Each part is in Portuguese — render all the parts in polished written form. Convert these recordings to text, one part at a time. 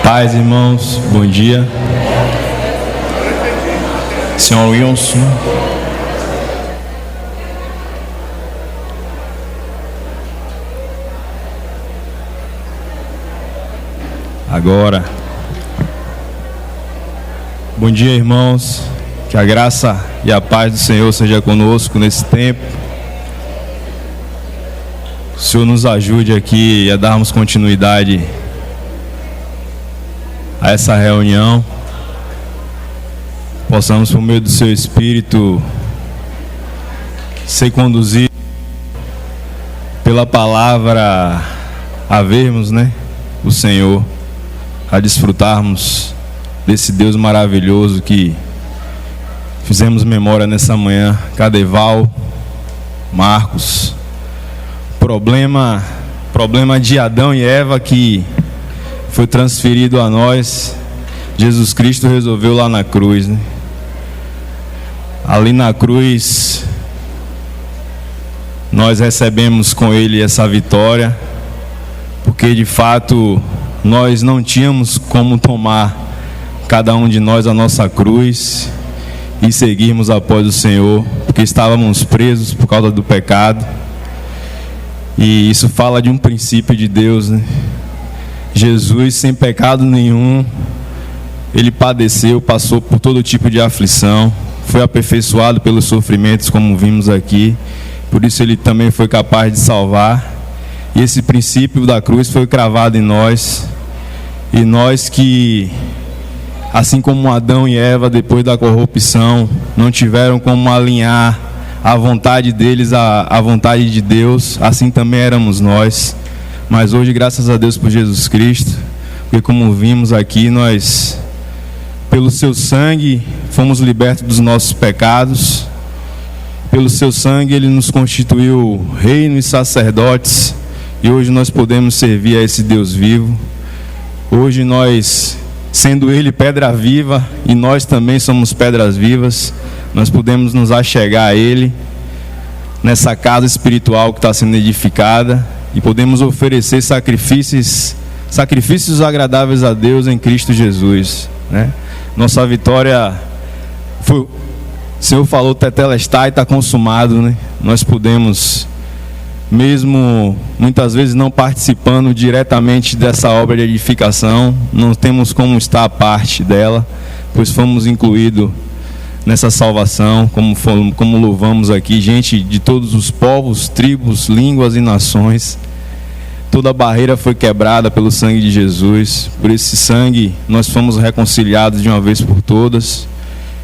Paz, irmãos, bom dia. Senhor Wilson. Agora. Bom dia, irmãos. Que a graça e a paz do Senhor seja conosco nesse tempo. O Senhor nos ajude aqui a darmos continuidade a essa reunião. Possamos, por meio do seu Espírito, ser conduzidos pela palavra a vermos, o Senhor, a desfrutarmos desse Deus maravilhoso que fizemos memória nessa manhã. Cadeval, Marcos, problema de Adão e Eva que foi transferido a nós, Jesus Cristo resolveu lá na cruz, Ali na cruz, nós recebemos com Ele essa vitória, porque de fato nós não tínhamos como tomar, cada um de nós, a nossa cruz e seguirmos após o Senhor, porque estávamos presos por causa do pecado. E isso fala de um princípio de Deus, Jesus, sem pecado nenhum, Ele padeceu, passou por todo tipo de aflição, foi aperfeiçoado pelos sofrimentos, como vimos aqui, por isso Ele também foi capaz de salvar. E esse princípio da cruz foi cravado em nós, e nós que, assim como Adão e Eva, depois da corrupção, não tiveram como alinhar a vontade deles à vontade de Deus, assim também éramos nós. Mas hoje, graças a Deus por Jesus Cristo, porque como vimos aqui, nós, pelo seu sangue, fomos libertos dos nossos pecados. Pelo seu sangue, Ele nos constituiu reino e sacerdotes, e hoje nós podemos servir a esse Deus vivo. Hoje nós, sendo Ele pedra viva, e nós também somos pedras vivas, nós podemos nos achegar a Ele, nessa casa espiritual que está sendo edificada, e podemos oferecer sacrifícios agradáveis a Deus em Cristo Jesus, Nossa vitória foi, o Senhor falou, tetelestai, está consumado, Nós podemos, mesmo muitas vezes não participando diretamente dessa obra de edificação, não temos como estar à parte dela, pois fomos incluídos nessa salvação, como louvamos aqui, gente de todos os povos, tribos, línguas e nações. Toda barreira foi quebrada pelo sangue de Jesus. Por esse sangue nós fomos reconciliados de uma vez por todas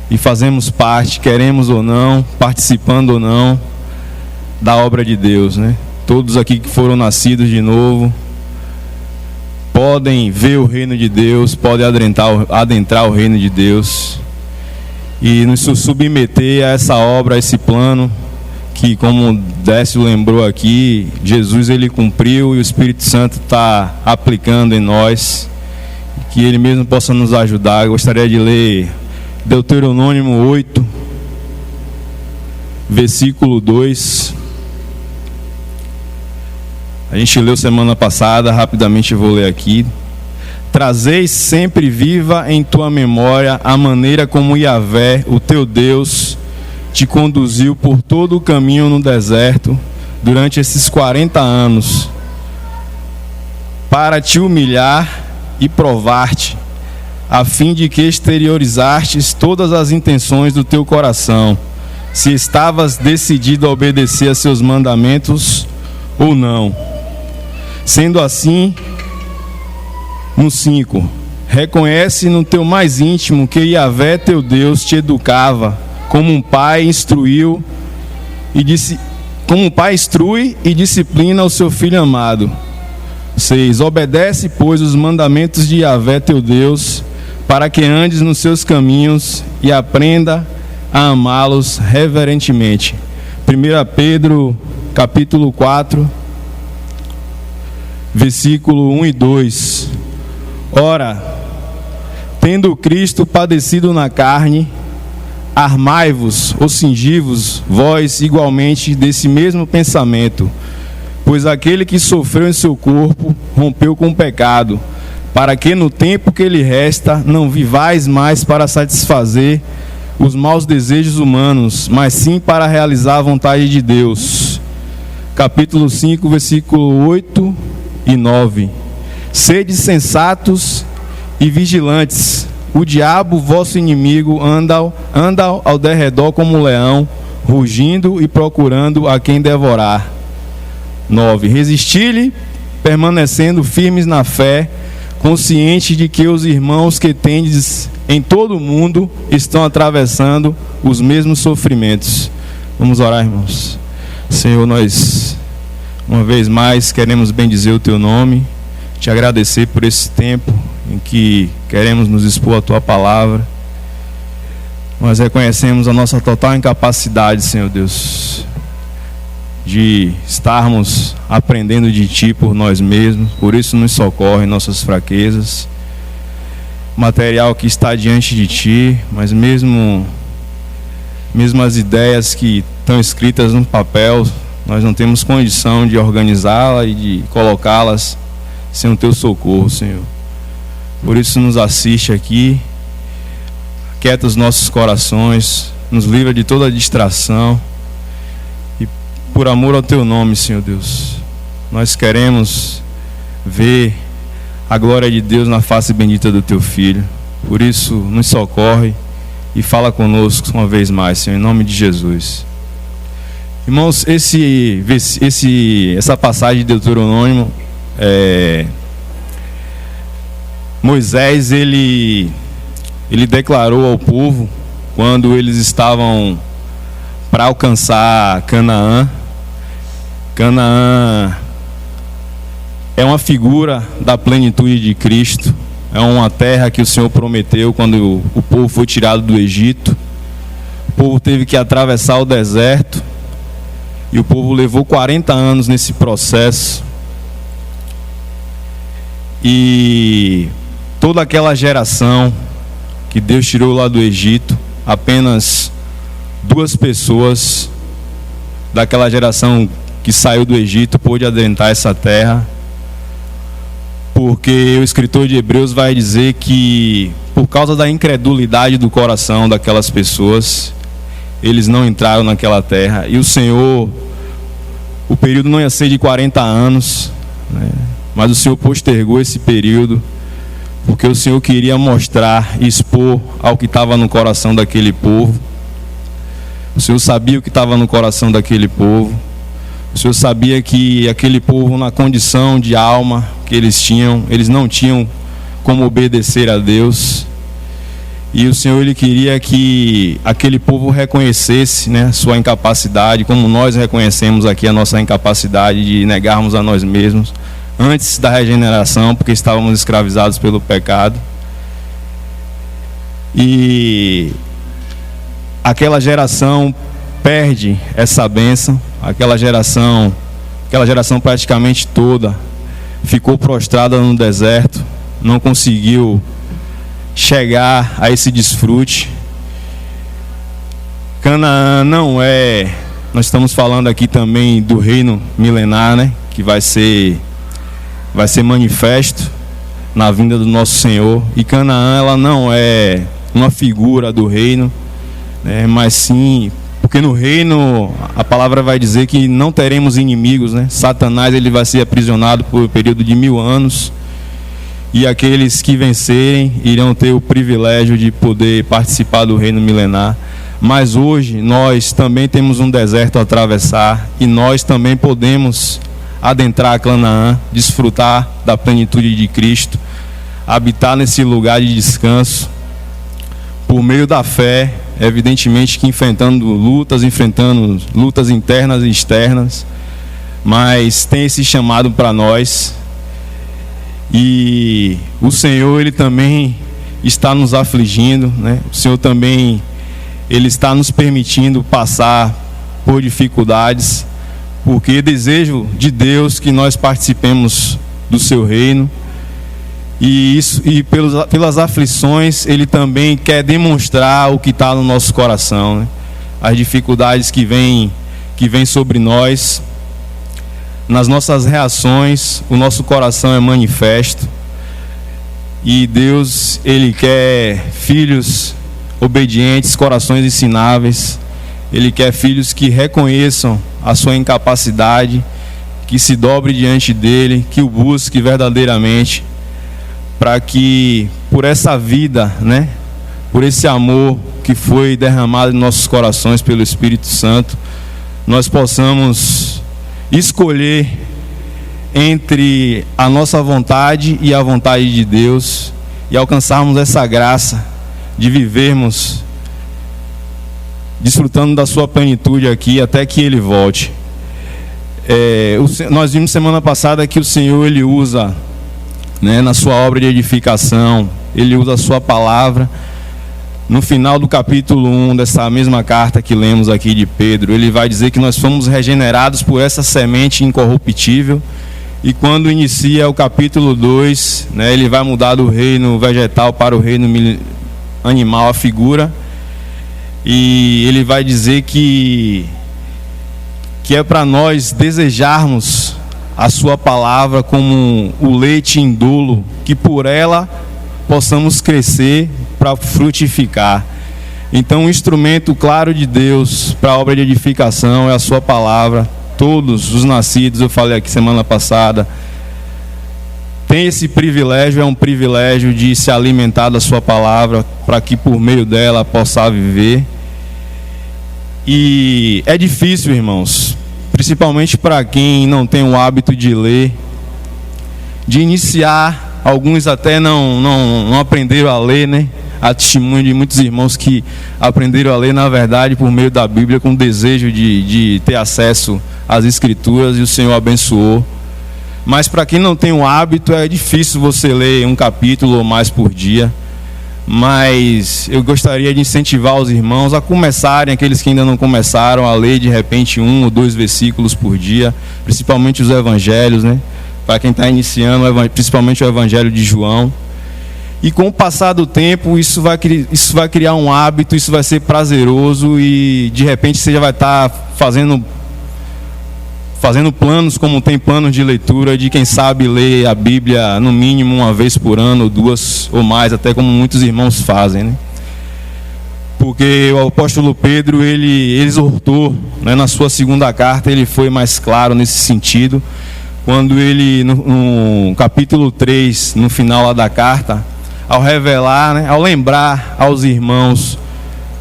e fazemos parte, queremos ou não, participando ou não, da obra de Deus, Todos aqui que foram nascidos de novo podem ver o reino de Deus, podem adentrar o reino de Deus e nos submeter a essa obra, a esse plano que, como Décio lembrou aqui, Jesus Ele cumpriu e o Espírito Santo está aplicando em nós, que Ele mesmo possa nos ajudar. Eu gostaria de ler Deuteronômio 8, versículo 2. A gente leu semana passada, rapidamente eu vou ler aqui. Trazeis sempre viva em tua memória a maneira como Yahvé, o teu Deus, te conduziu por todo o caminho no deserto durante esses 40 anos, para te humilhar e provar-te, a fim de que exteriorizastes todas as intenções do teu coração, se estavas decidido a obedecer a seus mandamentos ou não. Sendo assim, no 5, reconhece no teu mais íntimo que Yahvé teu Deus te educava, como um pai instrui e disciplina o seu filho amado. 6, obedece, pois, os mandamentos de Yahvé teu Deus, para que andes nos seus caminhos e aprenda a amá-los reverentemente. 1 Pedro, capítulo 4, versículo 1 e 2. Ora, tendo Cristo padecido na carne, armai-vos ou cingi-vos vós igualmente desse mesmo pensamento, pois aquele que sofreu em seu corpo rompeu com o pecado, para que no tempo que lhe resta não vivais mais para satisfazer os maus desejos humanos, mas sim para realizar a vontade de Deus. Capítulo 5, versículo 8 e 9. Sede sensatos e vigilantes. O diabo, vosso inimigo, anda ao derredor como um leão, rugindo e procurando a quem devorar. 9. Resisti-lhe, permanecendo firmes na fé, consciente de que os irmãos que tendes em todo o mundo estão atravessando os mesmos sofrimentos. Vamos orar, irmãos. Senhor, nós uma vez mais queremos bendizer o Teu nome, te agradecer por esse tempo em que queremos nos expor a Tua palavra. Nós reconhecemos a nossa total incapacidade, Senhor Deus, de estarmos aprendendo de Ti por nós mesmos. Por isso nos socorre em nossas fraquezas. Material que está diante de Ti, mas mesmo as ideias que estão escritas no papel, nós não temos condição de organizá-las e de colocá-las sem o Teu socorro, Senhor. Por isso nos assiste aqui, aquieta os nossos corações, nos livra de toda distração. E por amor ao Teu nome, Senhor Deus, nós queremos ver a glória de Deus na face bendita do Teu Filho. Por isso nos socorre e fala conosco uma vez mais, Senhor, em nome de Jesus. Irmãos, essa passagem de Deuteronômio, Moisés ele declarou ao povo quando eles estavam para alcançar Canaã. Canaã é uma figura da plenitude de Cristo. É uma terra que o Senhor prometeu quando o povo foi tirado do Egito. O povo teve que atravessar o deserto e o povo levou 40 anos nesse processo. E toda aquela geração que Deus tirou lá do Egito, apenas 2 pessoas daquela geração que saiu do Egito pôde adentrar essa terra, porque o escritor de Hebreus vai dizer que por causa da incredulidade do coração daquelas pessoas, eles não entraram naquela terra. E o Senhor, o período não ia ser de 40 anos, né? Mas o Senhor postergou esse período porque o Senhor queria mostrar e expor ao que estava no coração daquele povo. O Senhor sabia o que estava no coração daquele povo. O Senhor sabia que aquele povo, na condição de alma que eles tinham, eles não tinham como obedecer a Deus. E o Senhor, Ele queria que aquele povo reconhecesse, né, sua incapacidade, como nós reconhecemos aqui a nossa incapacidade de negarmos a nós mesmos antes da regeneração, porque estávamos escravizados pelo pecado. E aquela geração perde essa bênção. Aquela geração praticamente toda ficou prostrada no deserto, não conseguiu chegar a esse desfrute. Canaã não é, nós estamos falando aqui também do reino milenar, né, que vai ser manifesto na vinda do nosso Senhor. E Canaã, ela não é uma figura do reino, né, mas sim, porque no reino a palavra vai dizer que não teremos inimigos, né? Satanás, ele vai ser aprisionado por um período de 1000 anos, e aqueles que vencerem irão ter o privilégio de poder participar do reino milenar. Mas hoje nós também temos um deserto a atravessar, e nós também podemos adentrar a Canaã, desfrutar da plenitude de Cristo, habitar nesse lugar de descanso por meio da fé. Evidentemente que enfrentando lutas internas e externas, mas tem esse chamado para nós. E o Senhor, Ele também está nos afligindo, né? O Senhor também, Ele está nos permitindo passar por dificuldades, porque é desejo de Deus que nós participemos do seu reino. E pelas aflições, Ele também quer demonstrar o que está no nosso coração, né? As dificuldades que vêm sobre nós, nas nossas reações, o nosso coração é manifesto. E Deus, Ele quer filhos obedientes, corações ensináveis. Ele quer filhos que reconheçam a sua incapacidade, que se dobre diante dEle, que o busque verdadeiramente, para que por essa vida, né, por esse amor que foi derramado em nossos corações pelo Espírito Santo, nós possamos escolher entre a nossa vontade e a vontade de Deus e alcançarmos essa graça de vivermos desfrutando da sua plenitude aqui até que Ele volte. Nós vimos semana passada que o Senhor, Ele usa, né, na sua obra de edificação, Ele usa a sua palavra. No final do capítulo 1 dessa mesma carta que lemos aqui de Pedro, ele vai dizer que nós fomos regenerados por essa semente incorruptível. E quando inicia o capítulo 2, né, ele vai mudar do reino vegetal para o reino animal, a figura. E ele vai dizer que é para nós desejarmos a sua palavra como o leite indolo, que por ela possamos crescer para frutificar. Então, um instrumento claro de Deus para a obra de edificação é a sua palavra. Todos os nascidos, eu falei aqui semana passada, tem esse privilégio, é um privilégio de se alimentar da sua palavra, para que por meio dela possa viver. E é difícil, irmãos, principalmente para quem não tem o hábito de ler, de iniciar. Alguns até não aprenderam a ler, né? Há testemunho de muitos irmãos que aprenderam a ler, na verdade, por meio da Bíblia, com desejo de ter acesso às Escrituras, e o Senhor abençoou. Mas para quem não tem o hábito, é difícil você ler um capítulo ou mais por dia. Mas eu gostaria de incentivar os irmãos a começarem, aqueles que ainda não começaram, a ler de repente 1 ou 2 versículos por dia, principalmente os evangelhos, né? Para quem está iniciando, principalmente o Evangelho de João. E com o passar do tempo, isso vai criar um hábito, isso vai ser prazeroso, e de repente você já vai estar fazendo planos, como tem planos de leitura, de quem sabe ler a Bíblia no mínimo uma vez por ano, ou 2 ou mais, até como muitos irmãos fazem, né? Porque o apóstolo Pedro, ele exortou, né, na sua segunda carta, ele foi mais claro nesse sentido, quando ele, no capítulo 3, no final lá da carta, ao revelar, né, ao lembrar aos irmãos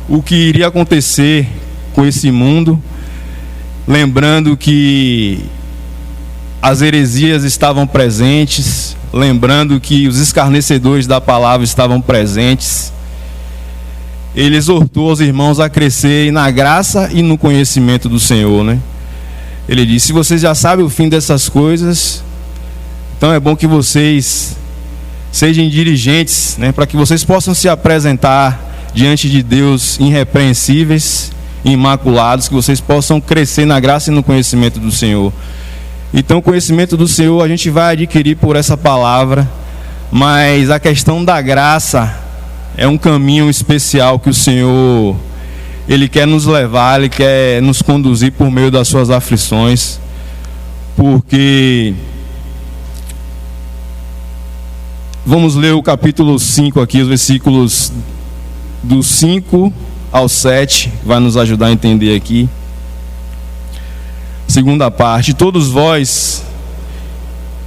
o que iria acontecer com esse mundo, lembrando que as heresias estavam presentes, lembrando que os escarnecedores da palavra estavam presentes, ele exortou os irmãos a crescerem na graça e no conhecimento do Senhor, né? Ele disse: se vocês já sabem o fim dessas coisas, então é bom que vocês sejam dirigentes, né, para que vocês possam se apresentar diante de Deus irrepreensíveis, imaculados, que vocês possam crescer na graça e no conhecimento do Senhor. Então, o conhecimento do Senhor a gente vai adquirir por essa palavra, mas a questão da graça é um caminho especial que o Senhor, Ele quer nos levar, Ele quer nos conduzir por meio das suas aflições, porque vamos ler o capítulo 5 aqui, os versículos do 5 ao 7, vai nos ajudar a entender aqui. Segunda parte: todos vós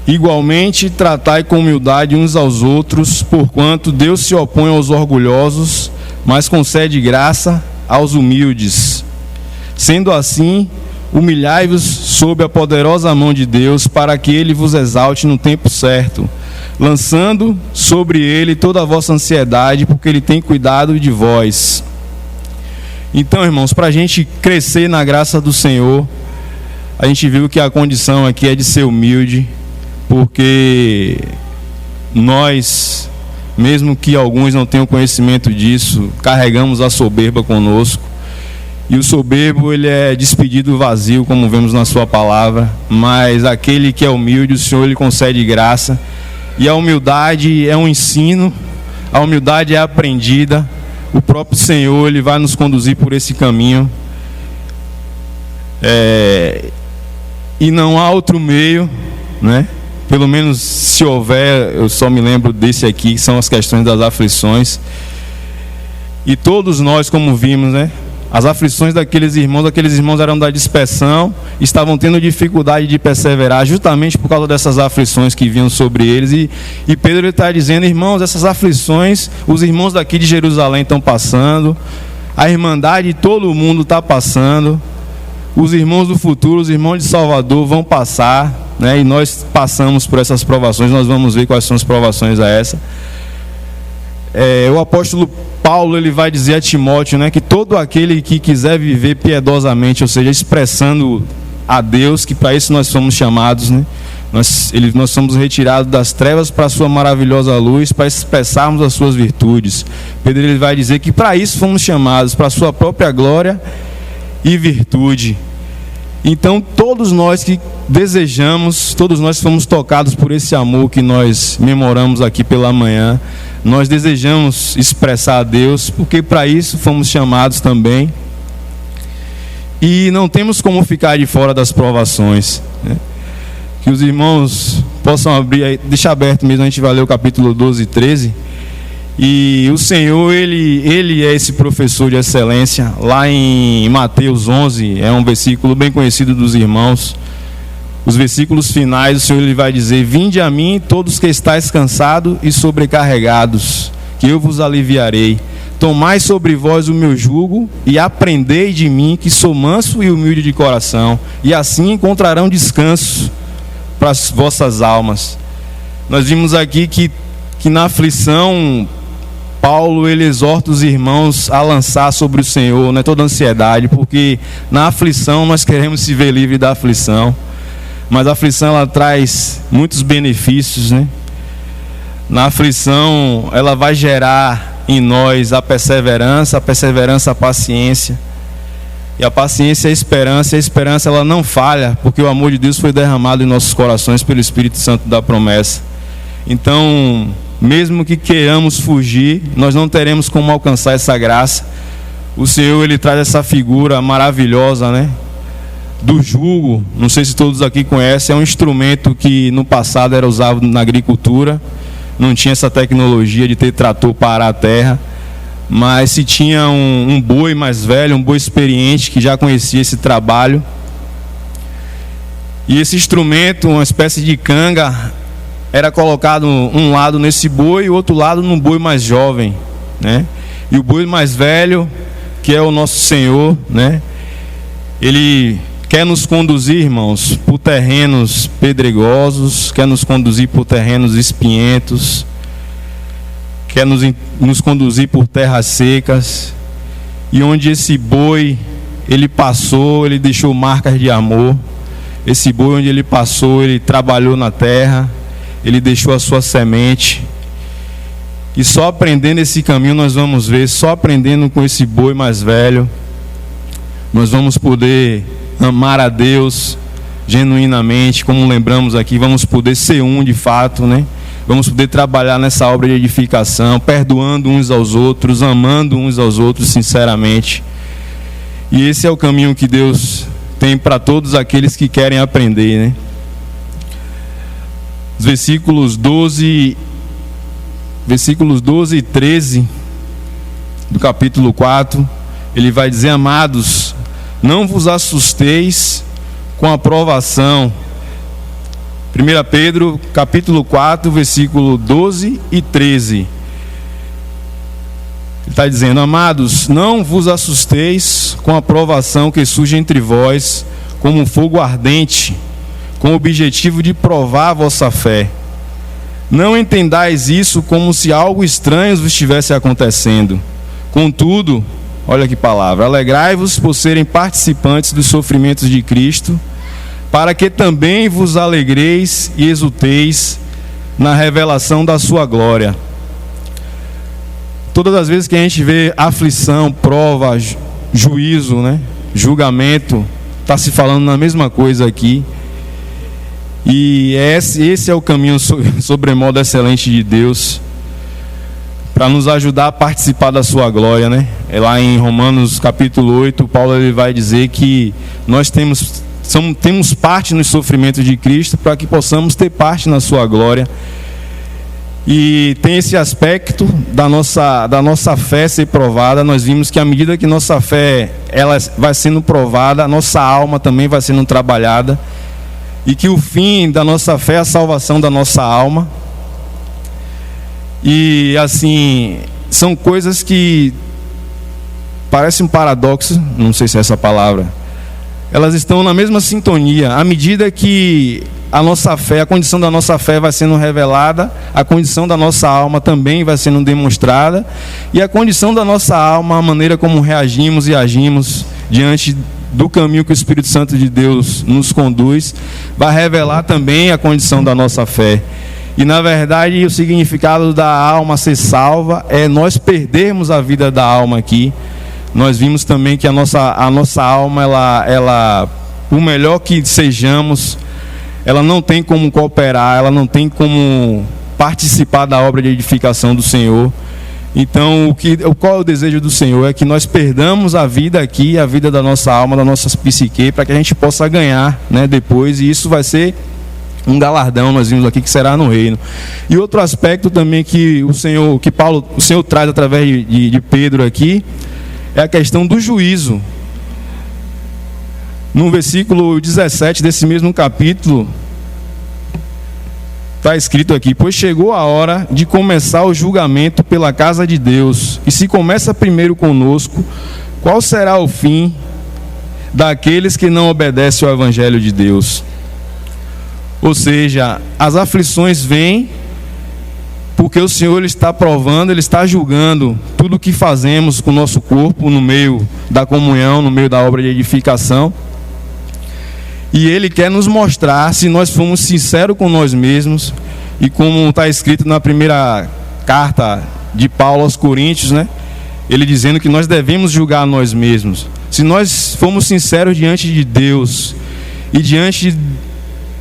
igualmente tratai com humildade uns aos outros, porquanto Deus se opõe aos orgulhosos, mas concede graça aos humildes. Sendo assim, humilhai-vos sob a poderosa mão de Deus, para que Ele vos exalte no tempo certo, lançando sobre Ele toda a vossa ansiedade, porque Ele tem cuidado de vós. Então, irmãos, para a gente crescer na graça do Senhor, a gente viu que a condição aqui é de ser humilde, porque nós, mesmo que alguns não tenham conhecimento disso, carregamos a soberba conosco, e o soberbo, ele é despedido vazio, como vemos na sua palavra, mas aquele que é humilde, o Senhor lhe concede graça, e a humildade é um ensino, a humildade é aprendida, o próprio Senhor, Ele vai nos conduzir por esse caminho, e não há outro meio, né, pelo menos se houver, eu só me lembro desse aqui, que são as questões das aflições. E todos nós, como vimos, né? As aflições daqueles irmãos eram da dispersão, estavam tendo dificuldade de perseverar, justamente por causa dessas aflições que vinham sobre eles. E Pedro está dizendo: irmãos, essas aflições, os irmãos daqui de Jerusalém estão passando, a irmandade de todo mundo está passando, os irmãos do futuro, os irmãos de Salvador vão passar, né? E nós passamos por essas provações, nós vamos ver quais são as provações a essa. O apóstolo Paulo, ele vai dizer a Timóteo, né, que todo aquele que quiser viver piedosamente, ou seja, expressando a Deus, que para isso nós somos chamados, né? Nós somos retirados das trevas para a sua maravilhosa luz, para expressarmos as suas virtudes. Pedro, ele vai dizer que para isso fomos chamados, para a sua própria glória e virtude. Então todos nós que desejamos, todos nós fomos tocados por esse amor que nós memoramos aqui pela manhã. Nós desejamos expressar a Deus, porque para isso fomos chamados também. E não temos como ficar de fora das provações, né? Que os irmãos possam abrir aí, deixa aberto mesmo, a gente vai ler o capítulo 12 e 13. E o Senhor, Ele é esse professor de excelência. Lá em Mateus 11, é um versículo bem conhecido dos irmãos. Os versículos finais, o Senhor, ele vai dizer: vinde a mim todos que estáis cansados e sobrecarregados, que eu vos aliviarei. Tomai sobre vós o meu jugo e aprendei de mim, que sou manso e humilde de coração, e assim encontrarão descanso para as vossas almas. Nós vimos aqui que na aflição, Paulo, ele exorta os irmãos a lançar sobre o Senhor, né, toda ansiedade, porque na aflição nós queremos se ver livre da aflição. Mas a aflição, ela traz muitos benefícios, né? Na aflição, ela vai gerar em nós a perseverança a paciência. E a paciência a esperança. E a esperança, ela não falha, porque o amor de Deus foi derramado em nossos corações pelo Espírito Santo da promessa. Então, mesmo que queiramos fugir, nós não teremos como alcançar essa graça. O Senhor, ele traz essa figura maravilhosa, né, do jugo. Não sei se todos aqui conhecem, é um instrumento que no passado era usado na agricultura. Não tinha essa tecnologia de ter trator para arar a terra, mas se tinha um boi mais velho, um boi experiente, que já conhecia esse trabalho. E esse instrumento, uma espécie de canga, era colocado um lado nesse boi e o outro lado num boi mais jovem, né? E o boi mais velho, que é o nosso Senhor, né, ele quer nos conduzir, irmãos, por terrenos pedregosos, quer nos conduzir por terrenos espinhentos, quer nos conduzir por terras secas. E onde esse boi, ele passou, ele deixou marcas de amor. Esse boi, onde ele passou, ele trabalhou na terra, ele deixou a sua semente. E só aprendendo esse caminho nós vamos ver, só aprendendo com esse boi mais velho, nós vamos poder amar a Deus genuinamente, como lembramos aqui, vamos poder ser um de fato, né? Vamos poder trabalhar nessa obra de edificação, perdoando uns aos outros, amando uns aos outros sinceramente. E esse é o caminho que Deus tem para todos aqueles que querem aprender, né? Os versículos 12 e 13 do capítulo 4, ele vai dizer: amados, não vos assusteis com a provação. 1 Pedro, capítulo 4, versículo 12 e 13. Ele está dizendo: amados, não vos assusteis com a provação que surge entre vós, como um fogo ardente, com o objetivo de provar a vossa fé. Não entendais isso como se algo estranho vos estivesse acontecendo. Contudo, olha que palavra: alegrai-vos por serem participantes dos sofrimentos de Cristo, para que também vos alegreis e exulteis na revelação da sua glória. Todas as vezes que a gente vê aflição, prova, juízo, né, julgamento, está se falando na mesma coisa aqui. E esse é o caminho sobremodo excelente de Deus, para nos ajudar a participar da sua glória, né? É lá em Romanos capítulo 8, Paulo, ele vai dizer que nós temos temos parte nos sofrimentos de Cristo para que possamos ter parte na sua glória. E tem esse aspecto da nossa fé ser provada. Nós vimos que à medida que nossa fé ela vai sendo provada, a nossa alma também vai sendo trabalhada, e que o fim da nossa fé é a salvação da nossa alma. E assim, são coisas que parecem um paradoxo, não sei se é essa palavra. Elas estão na mesma sintonia. À medida que a nossa fé, a condição da nossa fé vai sendo revelada, a condição da nossa alma também vai sendo demonstrada, e a condição da nossa alma, a maneira como reagimos e agimos diante do caminho que o Espírito Santo de Deus nos conduz, vai revelar também a condição da nossa fé. E na verdade o significado da alma ser salva é nós perdermos a vida da alma aqui. Nós vimos também que a nossa alma, ela, por melhor que sejamos, ela não tem como cooperar, ela não tem como participar da obra de edificação do Senhor. Então, qual é o desejo do Senhor? É que nós perdamos a vida aqui, a vida da nossa alma, da nossa psique, para que a gente possa ganhar, né, depois, e isso vai ser um galardão, nós vimos aqui, que será no reino. E outro aspecto também que o Senhor traz através de Pedro aqui, é a questão do juízo. No versículo 17 desse mesmo capítulo, está escrito aqui: pois chegou a hora de começar o julgamento pela casa de Deus, e se começa primeiro conosco, qual será o fim daqueles que não obedecem ao Evangelho de Deus? Ou seja, as aflições vêm porque o Senhor ele está provando, Ele está julgando tudo o que fazemos com o nosso corpo no meio da comunhão, no meio da obra de edificação. E Ele quer nos mostrar se nós formos sinceros com nós mesmos, e como está escrito na primeira carta de Paulo aos Coríntios, né? Ele dizendo que nós devemos julgar nós mesmos. Se nós formos sinceros diante de Deus e diante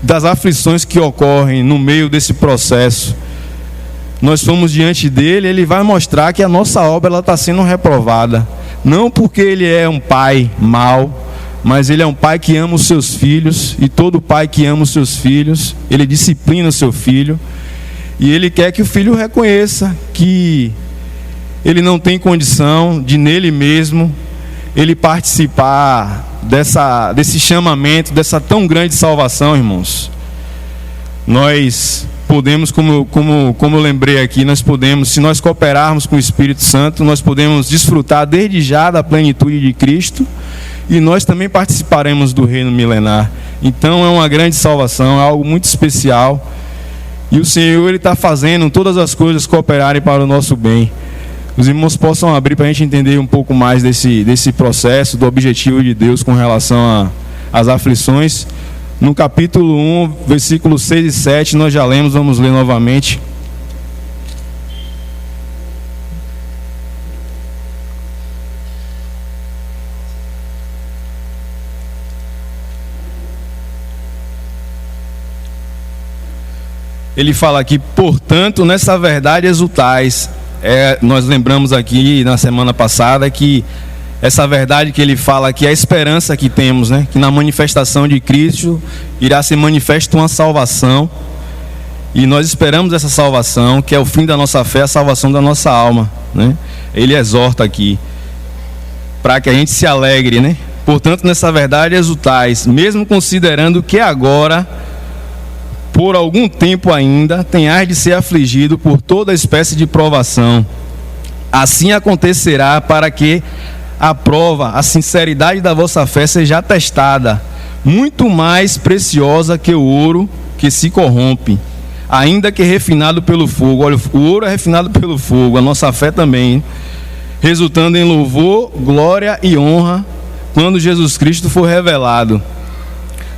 das aflições que ocorrem no meio desse processo, nós fomos diante dele, ele vai mostrar que a nossa obra está sendo reprovada. Não porque ele é um pai mau, mas ele é um pai que ama os seus filhos, e todo pai que ama os seus filhos, ele disciplina o seu filho, e ele quer que o filho reconheça que ele não tem condição de nele mesmo ele participar desse chamamento, dessa tão grande salvação, irmãos. Nós podemos, como eu lembrei aqui, nós podemos, se nós cooperarmos com o Espírito Santo, nós podemos desfrutar desde já da plenitude de Cristo, e nós também participaremos do reino milenar. Então é uma grande salvação, é algo muito especial, e o Senhor ele está fazendo todas as coisas cooperarem para o nosso bem. Os irmãos possam abrir para a gente entender um pouco mais desse processo, do objetivo de Deus com relação às aflições. No capítulo 1, versículos 6 e 7, nós já lemos, vamos ler novamente. Ele fala aqui: portanto, nessa verdade exultais. Nós lembramos aqui na semana passada que essa verdade que ele fala aqui é a esperança que temos, né? Que na manifestação de Cristo irá ser manifesta uma salvação, e nós esperamos essa salvação, que é o fim da nossa fé, a salvação da nossa alma, né? Ele exorta aqui para que a gente se alegre, né? Portanto, nessa verdade exultais, mesmo considerando que agora, por algum tempo ainda, tenhais de ser afligido por toda espécie de provação. Assim acontecerá para que a prova, a sinceridade da vossa fé seja atestada, muito mais preciosa que o ouro que se corrompe, ainda que refinado pelo fogo. Olha, o ouro é refinado pelo fogo, a nossa fé também, hein? Resultando em louvor, glória e honra, quando Jesus Cristo for revelado.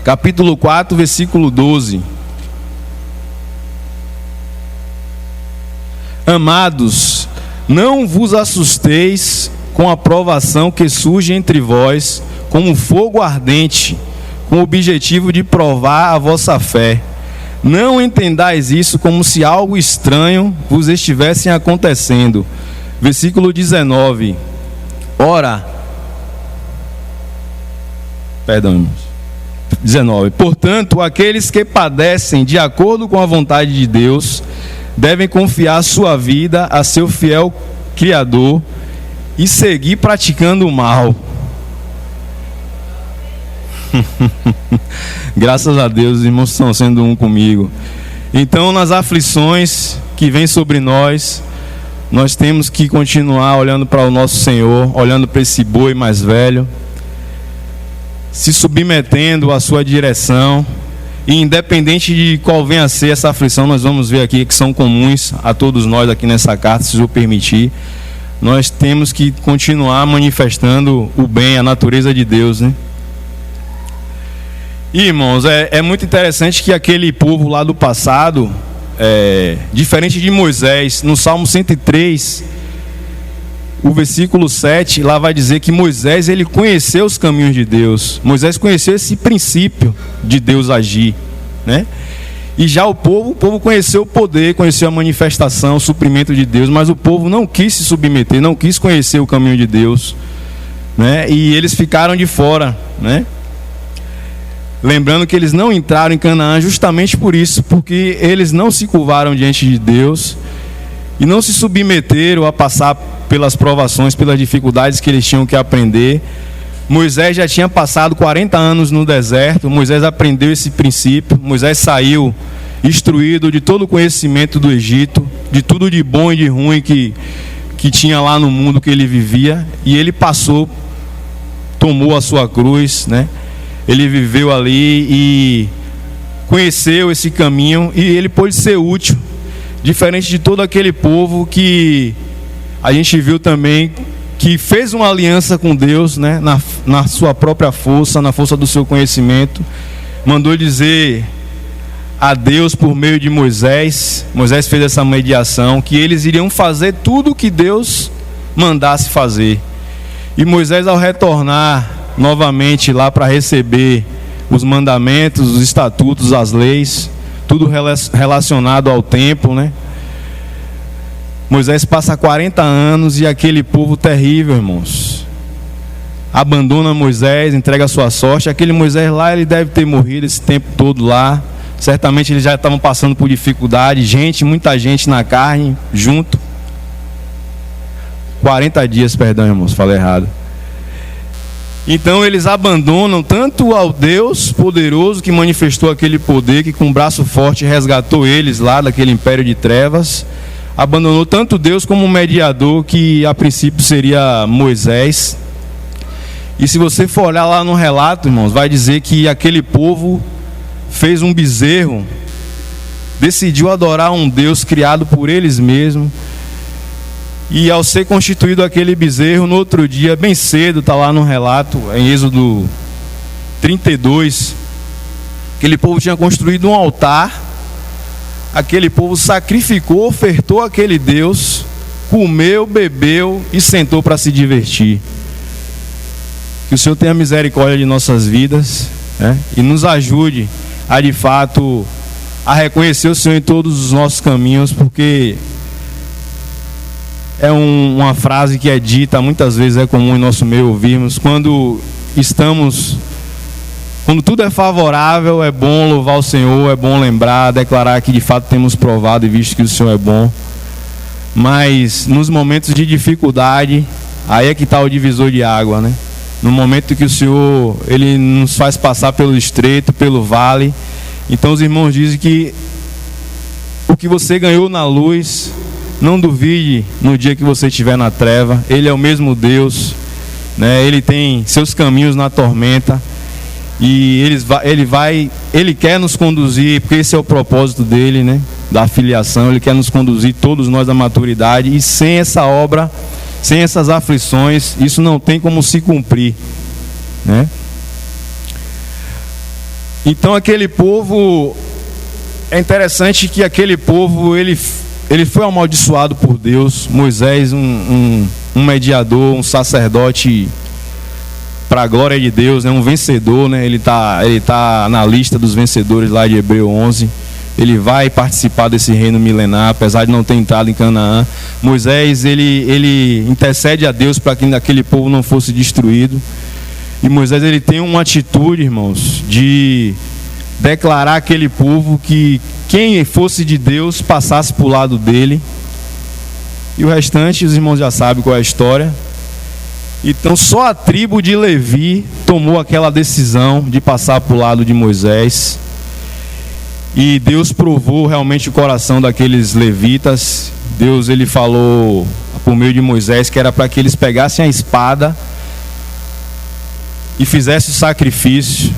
Capítulo 4, versículo 12. Amados, não vos assusteis com a provação que surge entre vós, como fogo ardente, com o objetivo de provar a vossa fé. Não entendais isso como se algo estranho vos estivesse acontecendo. Versículo 19. Ora, perdão, irmãos. 19. Portanto, aqueles que padecem de acordo com a vontade de Deus devem confiar sua vida a seu fiel Criador e seguir praticando o mal. Graças a Deus, os irmãos estão sendo um comigo. Então, nas aflições que vêm sobre nós, nós temos que continuar olhando para o nosso Senhor, olhando para esse boi mais velho, se submetendo à sua direção, e independente de qual venha a ser essa aflição, nós vamos ver aqui que são comuns a todos nós aqui nessa carta, se o permitir, nós temos que continuar manifestando o bem, a natureza de Deus, né? E, irmãos, é muito interessante que aquele povo lá do passado, diferente de Moisés, no Salmo 103, o versículo 7, lá vai dizer que Moisés, ele conheceu os caminhos de Deus. Moisés conheceu esse princípio de Deus agir, né? E já o povo conheceu o poder, conheceu a manifestação, o suprimento de Deus, mas o povo não quis se submeter, não quis conhecer o caminho de Deus, né? E eles ficaram de fora, né? Lembrando que eles não entraram em Canaã justamente por isso, porque eles não se curvaram diante de Deus e não se submeteram a passar pelas provações, pelas dificuldades que eles tinham que aprender. Moisés já tinha passado 40 anos no deserto, Moisés aprendeu esse princípio, Moisés saiu instruído de todo o conhecimento do Egito, de tudo de bom e de ruim que tinha lá no mundo que ele vivia, e ele passou, tomou a sua cruz, né? Ele viveu ali e conheceu esse caminho e ele pôde ser útil, diferente de todo aquele povo que a gente viu também que fez uma aliança com Deus, né, na sua própria força, na força do seu conhecimento, mandou dizer a Deus por meio de Moisés. Moisés fez essa mediação, que eles iriam fazer tudo o que Deus mandasse fazer. E Moisés, ao retornar novamente lá para receber os mandamentos, os estatutos, as leis, tudo relacionado ao templo, né? Moisés passa 40 anos e aquele povo terrível, irmãos, abandona Moisés, entrega a sua sorte. Aquele Moisés lá, ele deve ter morrido esse tempo todo lá. Certamente eles já estavam passando por dificuldade, muita gente na carne, junto. 40 dias, perdão, irmãos, falei errado. Então eles abandonam tanto ao Deus poderoso que manifestou aquele poder, que com um braço forte resgatou eles lá daquele império de trevas, abandonou tanto Deus como o mediador, que a princípio seria Moisés. E se você for olhar lá no relato, irmãos, vai dizer que aquele povo fez um bezerro, decidiu adorar um Deus criado por eles mesmos. E ao ser constituído aquele bezerro, no outro dia, bem cedo, está lá no relato, em Êxodo 32, aquele povo tinha construído um altar, aquele povo sacrificou, ofertou aquele Deus, comeu, bebeu e sentou para se divertir. Que o Senhor tenha misericórdia de nossas vidas, né? E nos ajude a, de fato, a reconhecer o Senhor em todos os nossos caminhos, porque é uma frase que é dita, muitas vezes é comum em nosso meio ouvirmos, quando tudo é favorável, é bom louvar o Senhor, é bom lembrar, declarar que de fato temos provado e visto que o Senhor é bom. Mas nos momentos de dificuldade, aí é que está o divisor de água, né? No momento que o Senhor, Ele nos faz passar pelo estreito, pelo vale. Então os irmãos dizem que o que você ganhou na luz, não duvide no dia que você estiver na treva. Ele é o mesmo Deus, né? Ele tem seus caminhos na tormenta. E Ele quer nos conduzir, porque esse é o propósito dele, né? Da filiação. Ele quer nos conduzir, todos nós, à maturidade. E sem essa obra, sem essas aflições, isso não tem como se cumprir, né? Então aquele povo, é interessante que aquele povo, ele foi amaldiçoado por Deus. Moisés, um mediador, um sacerdote para a glória de Deus, né? Um vencedor, né? Ele tá na lista dos vencedores lá de Hebreu 11. Ele vai participar desse reino milenar, apesar de não ter entrado em Canaã. Moisés, ele intercede a Deus para que aquele povo não fosse destruído. E Moisés, ele tem uma atitude, irmãos, de declarar àquele povo que quem fosse de Deus passasse para o lado dele. E o restante, os irmãos já sabem qual é a história. Então só a tribo de Levi tomou aquela decisão de passar para o lado de Moisés. E Deus provou realmente o coração daqueles levitas. Deus, ele falou por meio de Moisés que era para que eles pegassem a espada e fizessem o sacrifício,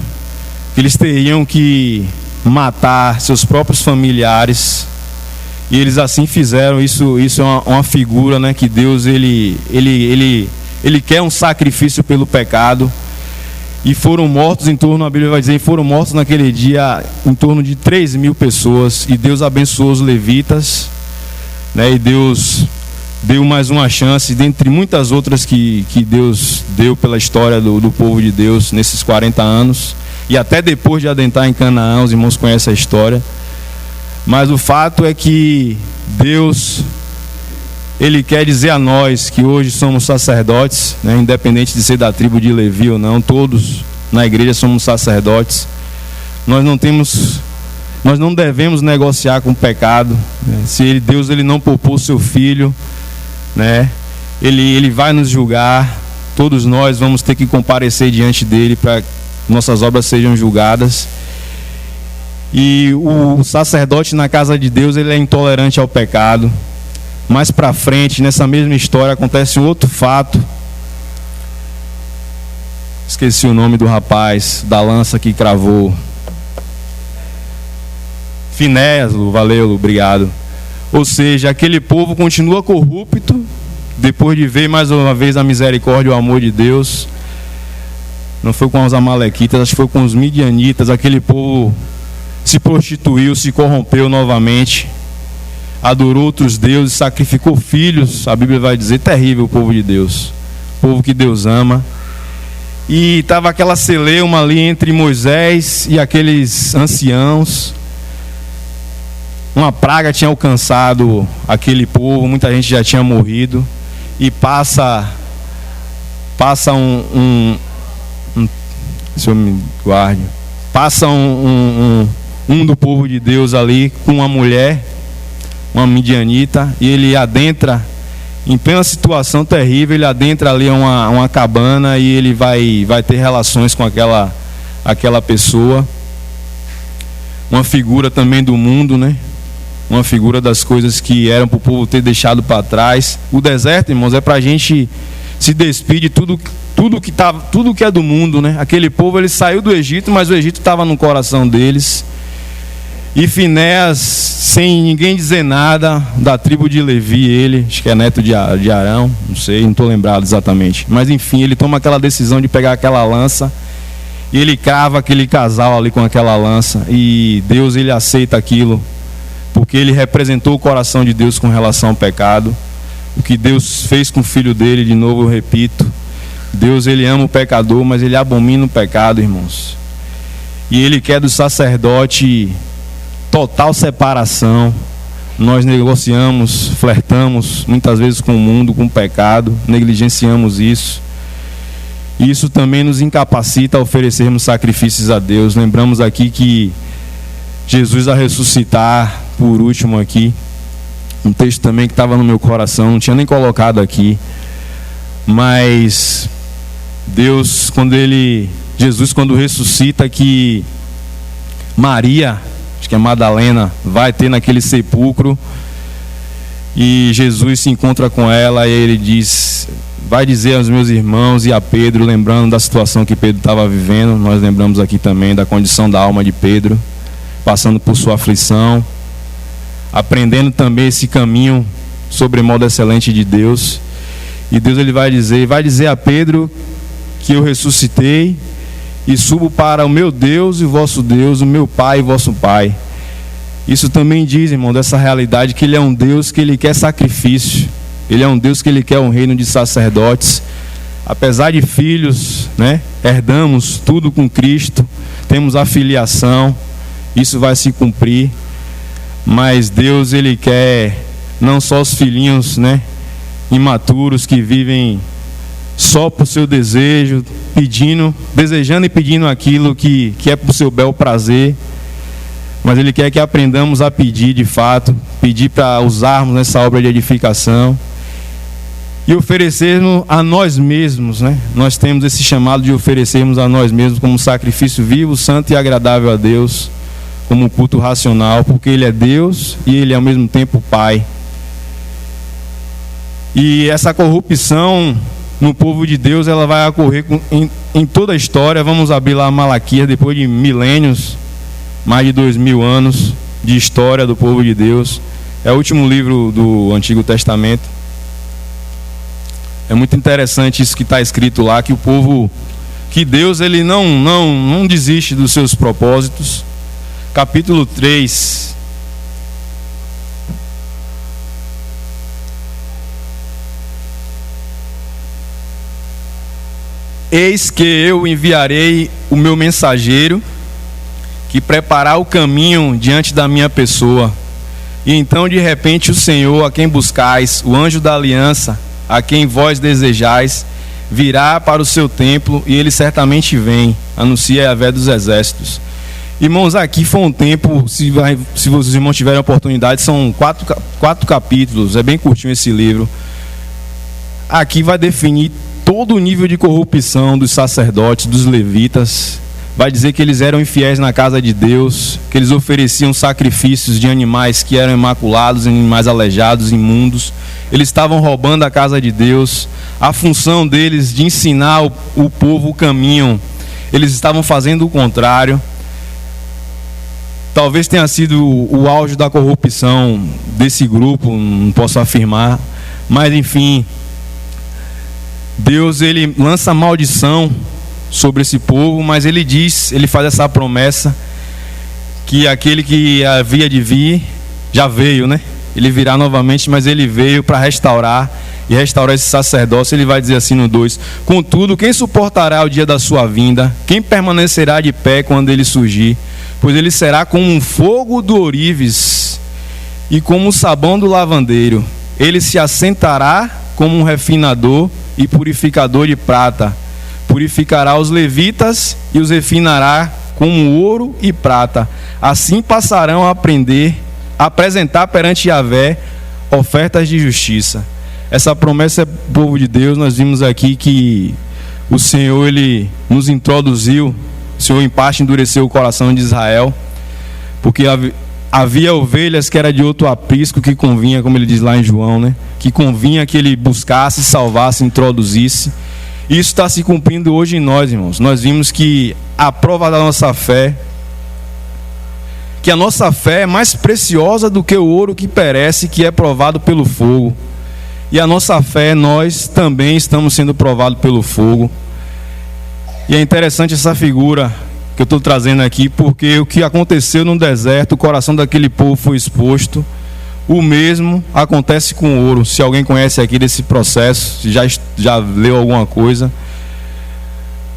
que eles teriam que matar seus próprios familiares. E eles assim fizeram. Isso é uma figura, né, que Deus ele quer um sacrifício pelo pecado. E foram mortos em torno, a Bíblia vai dizer, foram mortos naquele dia em torno de 3.000 pessoas. E Deus abençoou os levitas, né? E Deus deu mais uma chance, dentre muitas outras que Deus deu pela história do povo de Deus nesses 40 anos. E até depois de adentrar em Canaã, os irmãos conhecem a história. Mas o fato é que Deus, ele quer dizer a nós que hoje somos sacerdotes, né? Independente de ser da tribo de Levi ou não, todos na igreja somos sacerdotes. Nós não devemos negociar com o pecado, né? Se Deus ele não poupou seu filho, né? Ele vai nos julgar. Todos nós vamos ter que comparecer diante dele para que nossas obras sejam julgadas. E o sacerdote na casa de Deus, ele é intolerante ao pecado. Mais para frente, nessa mesma história, acontece um outro fato. Esqueci o nome do rapaz, da lança que cravou. Finéias, valeu, obrigado. Ou seja, aquele povo continua corrupto, depois de ver mais uma vez a misericórdia e o amor de Deus. Não foi com os amalequitas, acho que foi com os midianitas. Aquele povo se prostituiu, se corrompeu novamente, adorou outros deuses, sacrificou filhos. A Bíblia vai dizer, terrível o povo de Deus, povo que Deus ama. E estava aquela celeuma ali entre Moisés e aqueles anciãos. Uma praga tinha alcançado aquele povo, muita gente já tinha morrido. E passa se eu me guarde, passa um do povo de Deus ali com uma mulher, uma midianita, e ele adentra em plena situação terrível. Ele adentra ali uma cabana e ele vai ter relações com aquela pessoa. Uma figura também do mundo, né? Uma figura das coisas que eram para o povo ter deixado para trás. O deserto, irmãos, é para a gente se despedir de tudo que é do mundo, né? Aquele povo, ele saiu do Egito, mas o Egito estava no coração deles. E Finéias, sem ninguém dizer nada, da tribo de Levi, ele, acho que é neto de Arão, não sei, não estou lembrado exatamente. Mas enfim, ele toma aquela decisão de pegar aquela lança e ele crava aquele casal ali com aquela lança. E Deus, ele aceita aquilo, porque ele representou o coração de Deus com relação ao pecado. O que Deus fez com o filho dele, de novo eu repito, Deus, ele ama o pecador, mas ele abomina o pecado, irmãos. E ele quer do sacerdote total separação. Nós negociamos, flertamos muitas vezes com o mundo, com o pecado, negligenciamos isso. E isso também nos incapacita a oferecermos sacrifícios a Deus. Lembramos aqui que Jesus, a ressuscitar, por último aqui, um texto também que estava no meu coração, não tinha nem colocado aqui, mas Jesus quando ressuscita, que Maria, acho que é Madalena, vai ter naquele sepulcro, e Jesus se encontra com ela e ele diz, vai dizer aos meus irmãos e a Pedro, lembrando da situação que Pedro estava vivendo. Nós lembramos aqui também da condição da alma de Pedro, passando por sua aflição, aprendendo também esse caminho sobremodo excelente de Deus. E Deus, ele vai dizer a Pedro que eu ressuscitei e subo para o meu Deus e o vosso Deus, o meu Pai e vosso Pai. Isso também diz, irmão, dessa realidade, que ele é um Deus que ele quer sacrifício. Ele é um Deus que ele quer um reino de sacerdotes. Apesar de filhos, né, herdamos tudo com Cristo, temos a filiação, isso vai se cumprir. Mas Deus, ele quer não só os filhinhos, né, imaturos que vivem só por seu desejo, pedindo, desejando e pedindo aquilo que é para o seu bel prazer, mas Ele quer que aprendamos a pedir de fato, pedir para usarmos nessa obra de edificação e oferecermos a nós mesmos, né? Nós temos esse chamado de oferecermos a nós mesmos como sacrifício vivo, santo e agradável a Deus, como culto racional, porque Ele é Deus e Ele é ao mesmo tempo Pai. E essa corrupção no povo de Deus, ela vai ocorrer em toda a história. Vamos abrir lá Malaquias, depois de milênios, mais de 2000 anos de história do povo de Deus. É o último livro do Antigo Testamento. É muito interessante isso que está escrito lá, que o povo, que Deus, ele não desiste dos seus propósitos. Capítulo 3. Eis que eu enviarei o meu mensageiro, que preparar o caminho diante da minha pessoa. E então de repente o Senhor, a quem buscais, o anjo da aliança, a quem vós desejais, virá para o seu templo, e ele certamente vem, anuncia Yahvé dos exércitos. Irmãos, aqui foi um tempo, se os irmãos tiverem a oportunidade, são quatro capítulos, é bem curtinho esse livro. Aqui vai definir todo o nível de corrupção dos sacerdotes, dos levitas. Vai dizer que eles eram infiéis na casa de Deus, que eles ofereciam sacrifícios de animais que eram imaculados, animais aleijados, imundos. Eles estavam roubando a casa de Deus. A função deles de ensinar o povo o caminho, eles estavam fazendo o contrário. Talvez tenha sido o auge da corrupção desse grupo, não posso afirmar, mas enfim, Deus, ele lança maldição sobre esse povo, mas ele diz, ele faz essa promessa, que aquele que havia de vir, já veio, né? Ele virá novamente, mas ele veio para restaurar esse sacerdócio. Ele vai dizer assim no 2: contudo, quem suportará o dia da sua vinda? Quem permanecerá de pé quando ele surgir? Pois ele será como um fogo do ourives e como o sabão do lavandeiro. Ele se assentará como um refinador e purificador de prata. Purificará os levitas e os refinará como ouro e prata. Assim passarão a apresentar perante Yahvé ofertas de justiça. Essa promessa é povo de Deus. Nós vimos aqui que o Senhor, ele nos introduziu. O Senhor em parte endureceu o coração de Israel, porque havia ovelhas que era de outro aprisco, que convinha, como ele diz lá em João, né? Que convinha que ele buscasse, salvasse, introduzisse. Isso está se cumprindo hoje em nós, irmãos. Nós vimos que a prova da nossa fé, que a nossa fé é mais preciosa do que o ouro que perece, que é provado pelo fogo. E a nossa fé, nós também estamos sendo provados pelo fogo. E é interessante essa figura que eu estou trazendo aqui, porque o que aconteceu no deserto, o coração daquele povo foi exposto. O mesmo acontece com o ouro. Se alguém conhece aqui desse processo, se já leu alguma coisa.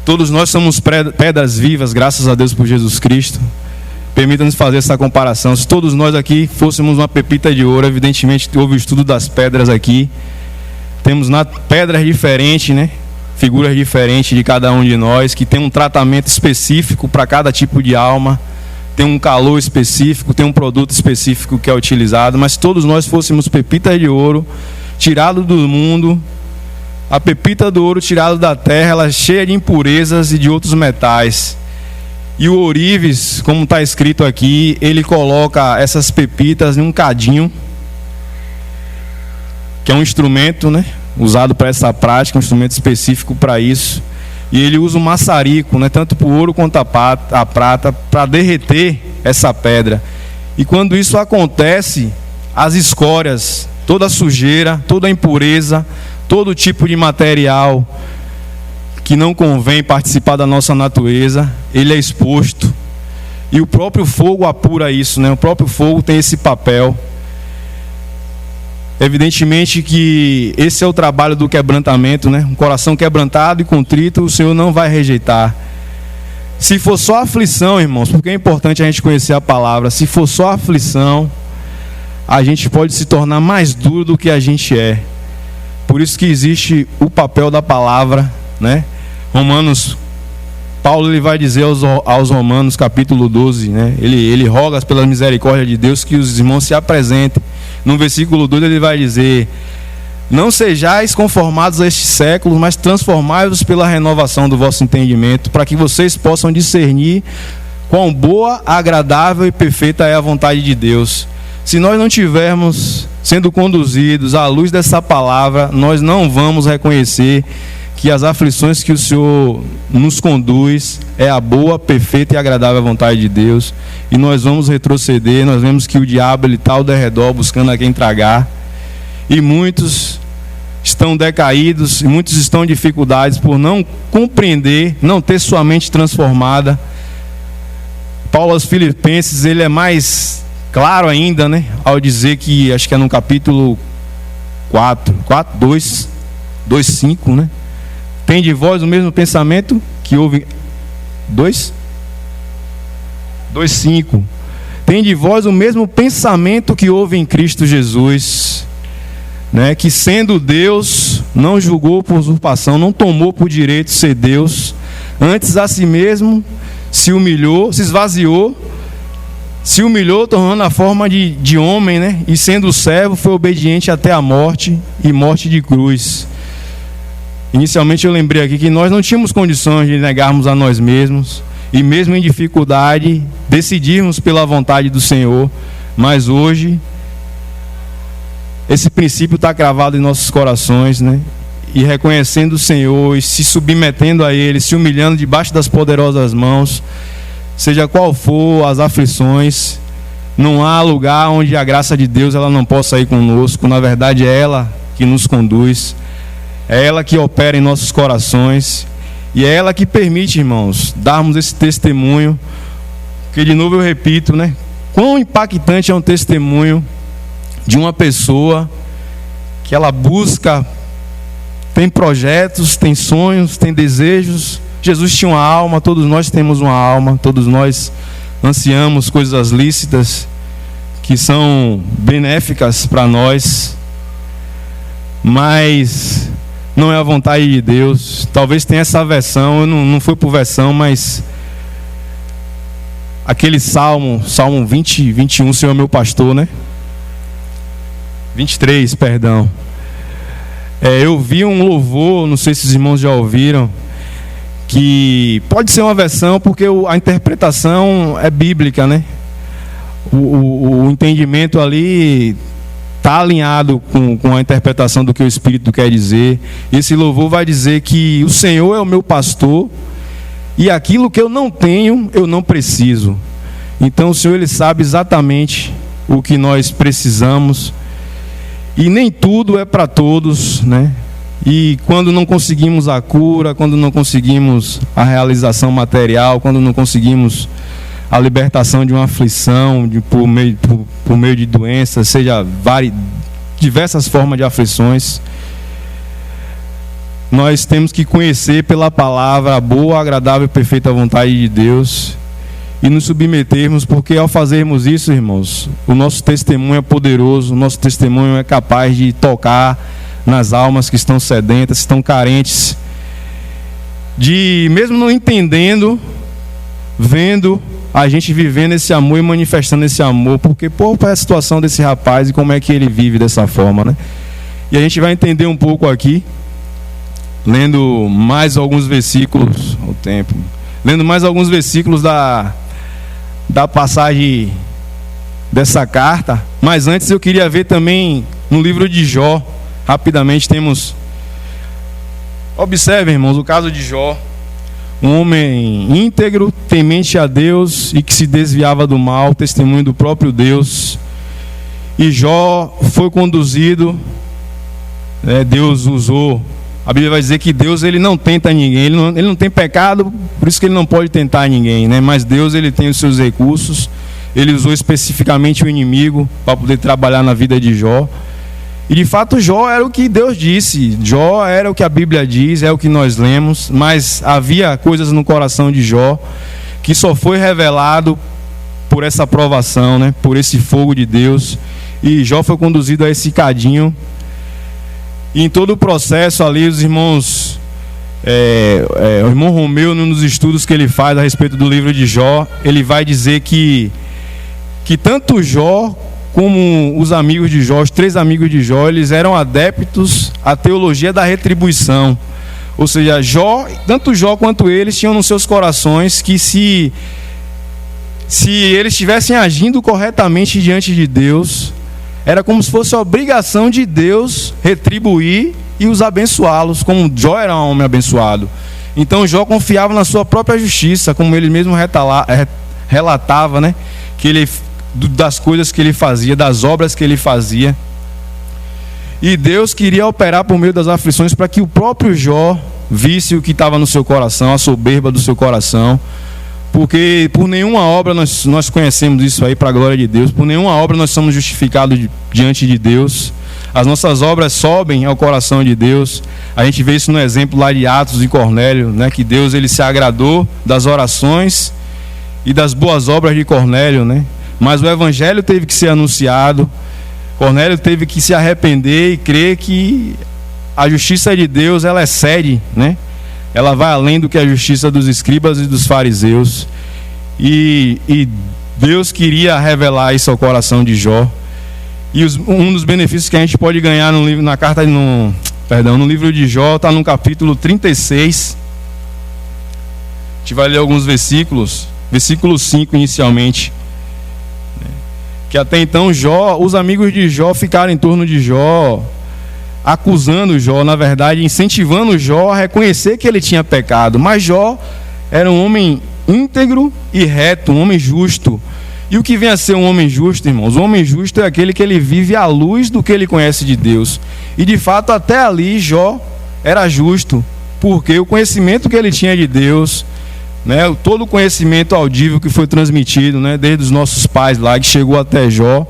Todos nós somos pedras vivas, graças a Deus por Jesus Cristo. Permita-nos fazer essa comparação. Se todos nós aqui fôssemos uma pepita de ouro, evidentemente houve o estudo das pedras aqui. Temos pedras diferentes, né? Figuras diferentes de cada um de nós, que tem um tratamento específico para cada tipo de alma, tem um calor específico, tem um produto específico que é utilizado. Mas se todos nós fôssemos pepitas de ouro, tirado do mundo, a pepita do ouro tirada da terra, ela é cheia de impurezas e de outros metais. E o ourives, como está escrito aqui, ele coloca essas pepitas em um cadinho, que é um instrumento, né, usado para essa prática, um instrumento específico para isso. E ele usa o maçarico, né, tanto para o ouro quanto a prata, para derreter essa pedra. E quando isso acontece, as escórias, toda a sujeira, toda a impureza, todo tipo de material que não convém participar da nossa natureza, ele é exposto. E o próprio fogo apura isso, né? O próprio fogo tem esse papel. Evidentemente que esse é o trabalho do quebrantamento, né? Um coração quebrantado e contrito, o Senhor não vai rejeitar. Se for só aflição, irmãos, porque é importante a gente conhecer a palavra, se for só aflição, a gente pode se tornar mais duro do que a gente é. Por isso que existe o papel da palavra, né? Paulo ele vai dizer aos Romanos, capítulo 12, né? Ele roga pela misericórdia de Deus que os irmãos se apresentem. No versículo 2 ele vai dizer: não sejais conformados a este século, mas transformai-vos pela renovação do vosso entendimento, para que vocês possam discernir quão boa, agradável e perfeita é a vontade de Deus. Se nós não tivermos sendo conduzidos à luz dessa palavra, nós não vamos reconhecer que as aflições que o Senhor nos conduz é a boa, perfeita e agradável vontade de Deus, e nós vamos retroceder. Nós vemos que o diabo está ao derredor buscando a quem tragar, e muitos estão decaídos, e muitos estão em dificuldades por não compreender, não ter sua mente transformada. Paulo aos Filipenses, ele é mais claro ainda, né, ao dizer que, acho que é no capítulo 2:5, né? Tem de vós o mesmo pensamento que houve 2:5. Tem de vós o mesmo pensamento que houve em Cristo Jesus, né? Que sendo Deus, não julgou por usurpação, não tomou por direito ser Deus, antes a si mesmo se humilhou, se esvaziou, se humilhou, tornando a forma de homem, né? E sendo servo, foi obediente até a morte, e morte de cruz. Inicialmente eu lembrei aqui que nós não tínhamos condições de negarmos a nós mesmos, e mesmo em dificuldade, decidirmos pela vontade do Senhor. Mas hoje, esse princípio está cravado em nossos corações, né? E reconhecendo o Senhor, e se submetendo a Ele, se humilhando debaixo das poderosas mãos, seja qual for as aflições, não há lugar onde a graça de Deus ela não possa ir conosco. Na verdade é ela que nos conduz, é ela que opera em nossos corações, e é ela que permite, irmãos, darmos esse testemunho. Que de novo eu repito, né? Quão impactante é um testemunho de uma pessoa que ela busca, tem projetos, tem sonhos, tem desejos. Jesus tinha uma alma, todos nós temos uma alma, todos nós ansiamos coisas lícitas que são benéficas para nós, mas não é a vontade de Deus. Talvez tenha essa versão, eu não fui por versão, mas aquele Salmo 20, 21, Senhor é meu pastor, né? 23, perdão. Eu vi um louvor, não sei se os irmãos já ouviram, que pode ser uma versão porque a interpretação é bíblica, né? O entendimento ali está alinhado com a interpretação do que o Espírito quer dizer. Esse louvor vai dizer que o Senhor é o meu pastor, e aquilo que eu não tenho, eu não preciso. Então o Senhor, Ele sabe exatamente o que nós precisamos, e nem tudo é para todos, né? E quando não conseguimos a cura, quando não conseguimos a realização material, quando não conseguimos a libertação de uma aflição, por meio de doenças, seja diversas formas de aflições, nós temos que conhecer pela palavra a boa, agradável e perfeita vontade de Deus e nos submetermos, porque ao fazermos isso, irmãos, o nosso testemunho é poderoso, o nosso testemunho é capaz de tocar nas almas que estão sedentas, estão carentes, de mesmo não entendendo, vendo a gente vivendo esse amor e manifestando esse amor, porque é a situação desse rapaz e como é que ele vive dessa forma, né? E a gente vai entender um pouco aqui, lendo mais alguns versículos, lendo mais alguns versículos da passagem dessa carta. Mas antes eu queria ver também no livro de Jó, rapidamente temos, observem, irmãos, o caso de Jó, um homem íntegro, temente a Deus e que se desviava do mal, testemunho do próprio Deus. E Jó foi conduzido, Deus usou. A Bíblia vai dizer que Deus ele não tenta ninguém, ele não tem pecado, por isso que ele não pode tentar ninguém, né? Mas Deus ele tem os seus recursos. Ele usou especificamente o inimigo para poder trabalhar na vida de Jó. E de fato Jó era o que Deus disse, Jó era o que a Bíblia diz, é o que nós lemos. Mas havia coisas no coração de Jó que só foi revelado por essa provação, né? Por esse fogo de Deus. E Jó foi conduzido a esse cadinho. E em todo o processo ali, os irmãos O irmão Romeu, num dos estudos que ele faz a respeito do livro de Jó, ele vai dizer que tanto Jó como os amigos de Jó, os 3 amigos de Jó, eles eram adeptos à teologia da retribuição. Ou seja, tanto Jó quanto eles tinham nos seus corações que se eles estivessem agindo corretamente diante de Deus, era como se fosse a obrigação de Deus retribuir e os abençoá-los, como Jó era um homem abençoado. Então Jó confiava na sua própria justiça, como ele mesmo relatava, né? Das coisas que ele fazia, das obras que ele fazia. E Deus queria operar por meio das aflições para que o próprio Jó visse o que estava no seu coração, a soberba do seu coração. Porque por nenhuma obra nós conhecemos isso aí, para a glória de Deus. Por nenhuma obra nós somos justificados diante de Deus. As nossas obras sobem ao coração de Deus. A gente vê isso no exemplo lá de Atos de Cornélio, né? Que Deus ele se agradou das orações e das boas obras de Cornélio, né? Mas o evangelho teve que ser anunciado. Cornélio teve que se arrepender e crer que a justiça de Deus ela excede, né? Ela vai além do que a justiça dos escribas e dos fariseus. E Deus queria revelar isso ao coração de Jó. E um dos benefícios que a gente pode ganhar no livro de Jó está no capítulo 36. A gente vai ler alguns versículos. Versículo 5 inicialmente. Que até então os amigos de Jó ficaram em torno de Jó, acusando Jó, na verdade, incentivando Jó a reconhecer que ele tinha pecado. Mas Jó era um homem íntegro e reto, um homem justo. E o que vem a ser um homem justo, irmãos? O homem justo é aquele que ele vive à luz do que ele conhece de Deus. E de fato, até ali, Jó era justo, porque o conhecimento que ele tinha de Deus, né, todo o conhecimento audível que foi transmitido, né, desde os nossos pais lá, que chegou até Jó,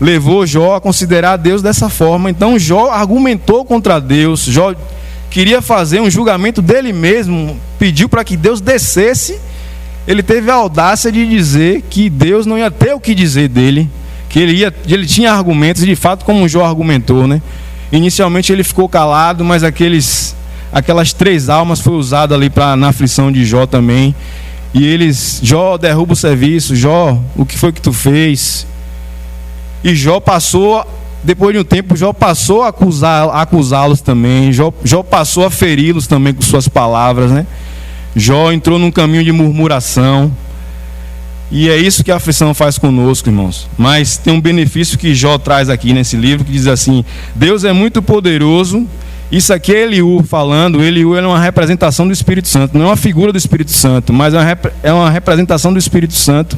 levou Jó a considerar Deus dessa forma. Então Jó argumentou contra Deus. Jó queria fazer um julgamento dele mesmo, pediu para que Deus descesse. Ele teve a audácia de dizer que Deus não ia ter o que dizer dele, que ele tinha argumentos, e de fato, como Jó argumentou, né? Inicialmente ele ficou calado, mas aquelas 3 almas foi usado ali na aflição de Jó também. E Jó, derruba o serviço. Jó, o que foi que tu fez? E Jó passou, depois de um tempo, Jó passou a acusá-los também. Jó passou a feri-los também com suas palavras, né? Jó entrou num caminho de murmuração. E é isso que a aflição faz conosco, irmãos. Mas tem um benefício que Jó traz aqui nesse livro, que diz assim: Deus é muito poderoso. Isso aqui é Eliú falando. Eliú é uma representação do Espírito Santo. Não é uma figura do Espírito Santo, mas é uma representação do Espírito Santo.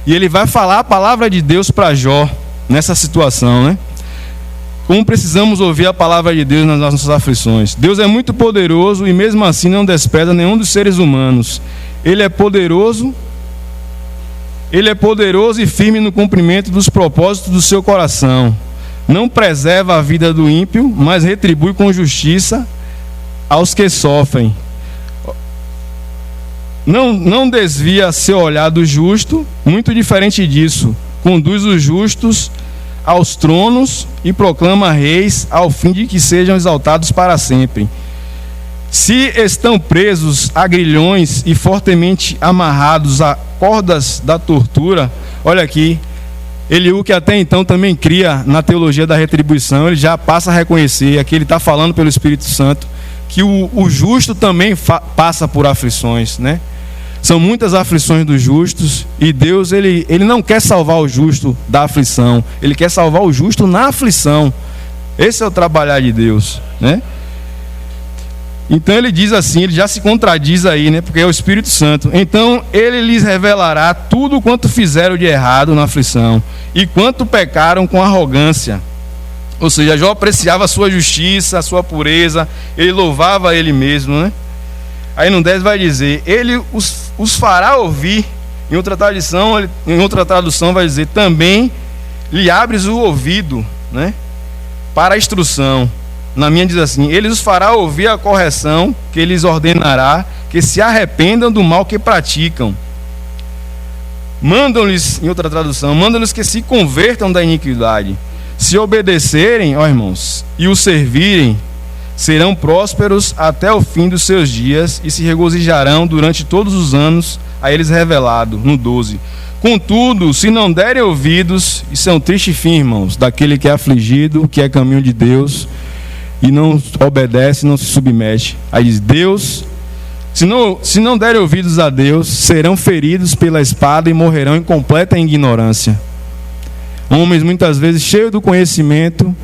E ele vai falar a palavra de Deus para Jó nessa situação, né? Como precisamos ouvir a palavra de Deus nas nossas aflições. Deus é muito poderoso e mesmo assim não despreza nenhum dos seres humanos. Ele é poderoso e firme no cumprimento dos propósitos do seu coração. Não preserva a vida do ímpio, mas retribui com justiça aos que sofrem. Não desvia seu olhar do justo, muito diferente disso. Conduz os justos aos tronos e proclama reis ao fim de que sejam exaltados para sempre. Se estão presos a grilhões e fortemente amarrados a cordas da tortura, olha aqui, Eliú, que até então também cria na teologia da retribuição, ele já passa a reconhecer, aqui ele está falando pelo Espírito Santo, que o justo também passa por aflições, né? São muitas aflições dos justos, e Deus ele não quer salvar o justo da aflição, ele quer salvar o justo na aflição. Esse é o trabalhar de Deus, né? Então ele diz assim, ele já se contradiz aí, né? Porque é o Espírito Santo. Então ele lhes revelará tudo quanto fizeram de errado na aflição e quanto pecaram com arrogância. Ou seja, Jó apreciava a sua justiça, a sua pureza, ele louvava ele mesmo, né? Aí no 10 vai dizer, ele os fará ouvir. Em outra tradução vai dizer, também lhe abres o ouvido, né? Para a instrução. Na minha diz assim, ele os fará ouvir a correção que lhes ordenará, que se arrependam do mal que praticam. Mandam-lhes, em outra tradução, mandam-lhes que se convertam da iniquidade. Se obedecerem, ó irmãos, e o servirem, serão prósperos até o fim dos seus dias e se regozijarão durante todos os anos a eles revelado. No 12. Contudo, se não derem ouvidos, isso é um triste fim, irmãos, daquele que é afligido, que é caminho de Deus, e não obedece, não se submete. Aí diz, Deus, se não derem ouvidos a Deus, serão feridos pela espada e morrerão em completa ignorância. Homens muitas vezes cheios do conhecimento,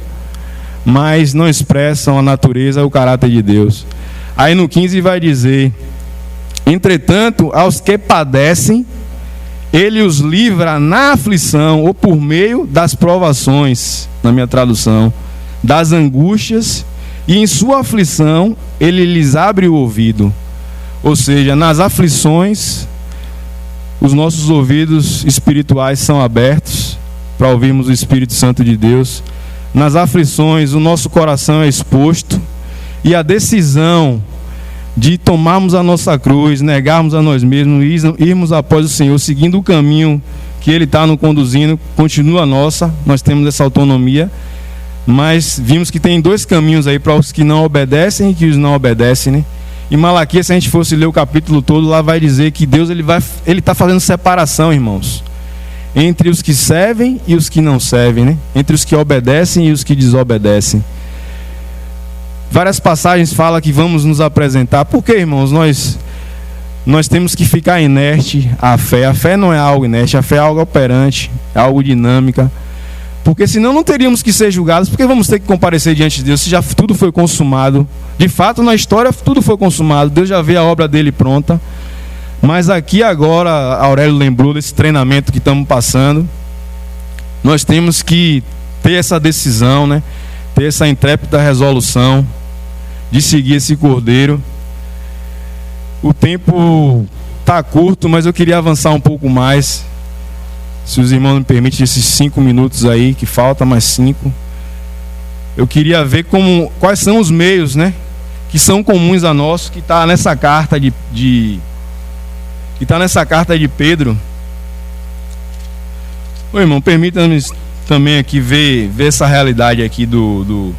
mas não expressam a natureza e o caráter de Deus. Aí no 15 vai dizer, entretanto, aos que padecem, Ele os livra na aflição, ou por meio das provações, na minha tradução, das angústias, e em sua aflição Ele lhes abre o ouvido. Ou seja, nas aflições, os nossos ouvidos espirituais são abertos para ouvirmos o Espírito Santo de Deus. Nas aflições, o nosso coração é exposto, e a decisão de tomarmos a nossa cruz, negarmos a nós mesmos, irmos após o Senhor, seguindo o caminho que Ele está nos conduzindo, continua nossa, nós temos essa autonomia, mas vimos que tem dois caminhos aí para os que não obedecem e que os não obedecem, né? Em Malaquias, se a gente fosse ler o capítulo todo, lá vai dizer que Deus ele está fazendo separação, irmãos, entre os que servem e os que não servem, né? Entre os que obedecem e os que desobedecem. Várias passagens falam que vamos nos apresentar. Por que, irmãos? Nós temos que ficar inerte à fé. A fé não é algo inerte, a fé é algo operante, é algo dinâmica. Porque senão não teríamos que ser julgados, porque vamos ter que comparecer diante de Deus, se já tudo foi consumado. De fato, na história, tudo foi consumado. Deus já vê a obra dele pronta. Mas aqui agora, Aurélio lembrou desse treinamento que estamos passando. Nós temos que ter essa decisão, né? Ter essa intrépida resolução de seguir esse cordeiro. O tempo está curto, mas eu queria avançar um pouco mais. Se os irmãos me permitem, esses 5 minutos aí, que falta mais 5. Eu queria ver quais são os meios, né, que são comuns a nós, que está nessa carta que está nessa carta de Pedro. Ô irmão, permita-me também aqui ver essa realidade aqui do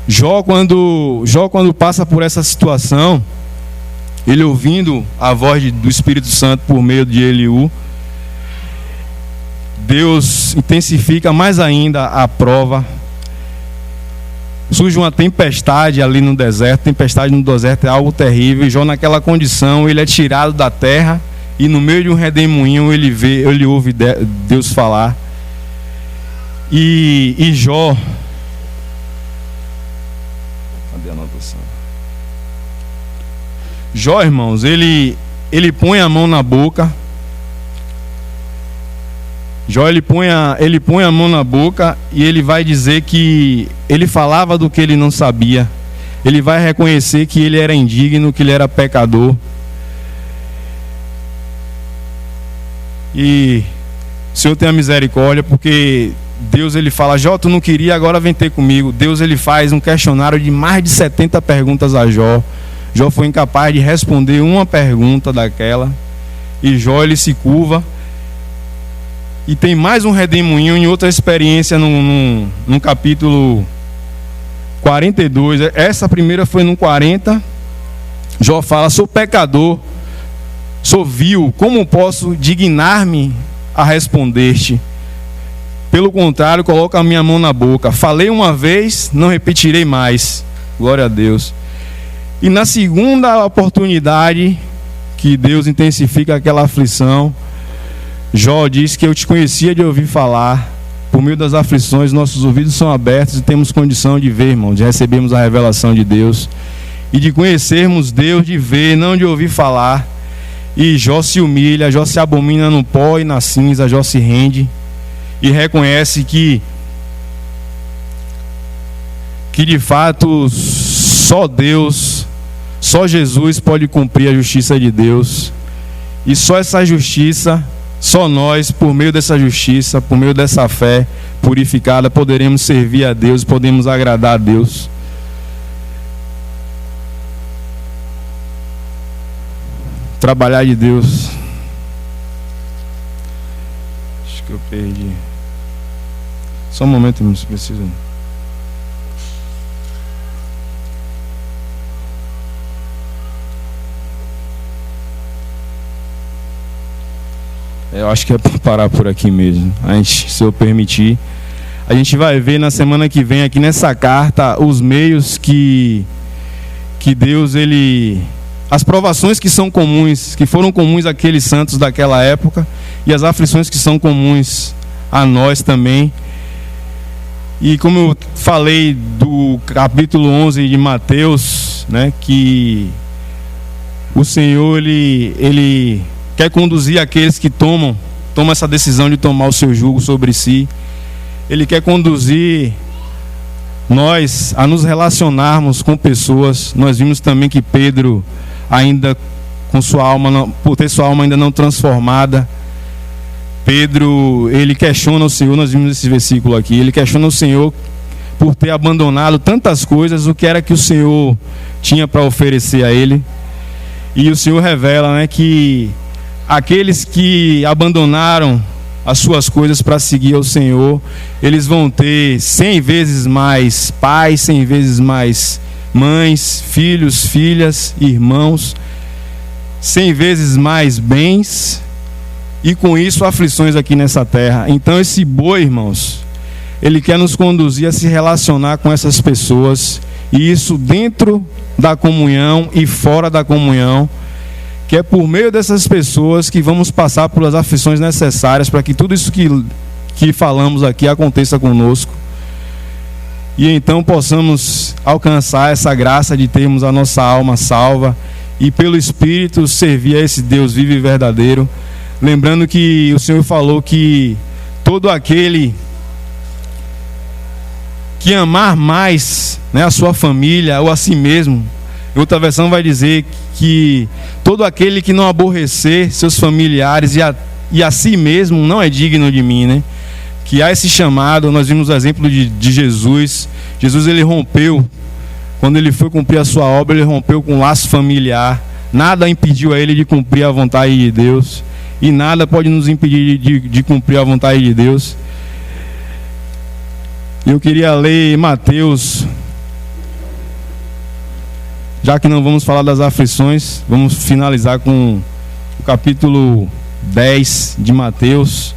Jó, quando passa por essa situação, ele ouvindo a voz do Espírito Santo por meio de Eliú, Deus intensifica mais ainda a prova. Surge uma tempestade ali no deserto. Tempestade no deserto é algo terrível. Jó, naquela condição, ele é tirado da terra, e no meio de um redemoinho ele ouve Deus falar. E Jó, cadê a anotação? Jó, irmãos, ele põe a mão na boca. Jó, ele põe a mão na boca, e ele vai dizer que ele falava do que ele não sabia. Ele vai reconhecer que ele era indigno, que ele era pecador. E o Senhor tenha misericórdia, porque Deus ele fala, Jó, tu não queria, agora vem ter comigo. Deus ele faz um questionário de mais de 70 perguntas a Jó. Jó foi incapaz de responder uma pergunta daquela. E Jó ele se curva. E tem mais um redemoinho em outra experiência no capítulo 42. Essa primeira foi no 40. Jó fala, sou pecador, sou vil, como posso dignar-me a responder-te? Pelo contrário, coloco a minha mão na boca. Falei uma vez, não repetirei mais. Glória a Deus. E na segunda oportunidade que Deus intensifica aquela aflição, Jó diz que eu te conhecia de ouvir falar. Por meio das aflições, nossos ouvidos são abertos e temos condição de ver, irmão, de recebermos a revelação de Deus e de conhecermos Deus, de ver, não de ouvir falar. E Jó se humilha, Jó se abomina no pó e na cinza, Jó se rende e reconhece que de fato só Deus, só Jesus pode cumprir a justiça de Deus, e só essa justiça, só nós, por meio dessa justiça, por meio dessa fé purificada, poderemos servir a Deus, podemos agradar a Deus. Trabalhar de Deus. Acho que eu perdi. Só um momento, irmãos, preciso. Eu acho que é para parar por aqui mesmo. A gente, se eu permitir, a gente vai ver na semana que vem aqui nessa carta os meios que Deus, as provações que são comuns, que foram comuns àqueles santos daquela época, e as aflições que são comuns a nós também. E como eu falei do capítulo 11 de Mateus, né, que o Senhor ele quer conduzir aqueles que tomam essa decisão de tomar o seu jugo sobre si. Ele quer conduzir nós a nos relacionarmos com pessoas. Nós vimos também que Pedro, ainda com sua alma, por ter sua alma ainda não transformada, Pedro, ele questiona o Senhor. Nós vimos esse versículo aqui. Ele questiona o Senhor por ter abandonado tantas coisas, o que era que o Senhor tinha para oferecer a ele. E o Senhor revela, né, que aqueles que abandonaram as suas coisas para seguir ao Senhor, eles vão ter 100 vezes mais pais, 100 vezes mais mães, filhos, filhas, irmãos, 100 vezes mais bens, e com isso aflições aqui nessa terra. Então esse boi, irmãos, ele quer nos conduzir a se relacionar com essas pessoas, e isso dentro da comunhão e fora da comunhão, que é por meio dessas pessoas que vamos passar pelas aflições necessárias para que tudo isso que falamos aqui aconteça conosco, e então possamos alcançar essa graça de termos a nossa alma salva e pelo Espírito servir a esse Deus vivo e verdadeiro. Lembrando que o Senhor falou que todo aquele que amar mais, né, a sua família ou a si mesmo, em outra versão vai dizer que todo aquele que não aborrecer seus familiares e a si mesmo não é digno de mim, né? Que há esse chamado. Nós vimos o exemplo de Jesus. Jesus, ele rompeu, quando ele foi cumprir a sua obra, ele rompeu com o laço familiar. Nada impediu a ele de cumprir a vontade de Deus, e nada pode nos impedir de cumprir a vontade de Deus. Eu queria ler Mateus. Já que não vamos falar das aflições, vamos finalizar com o capítulo 10 de Mateus.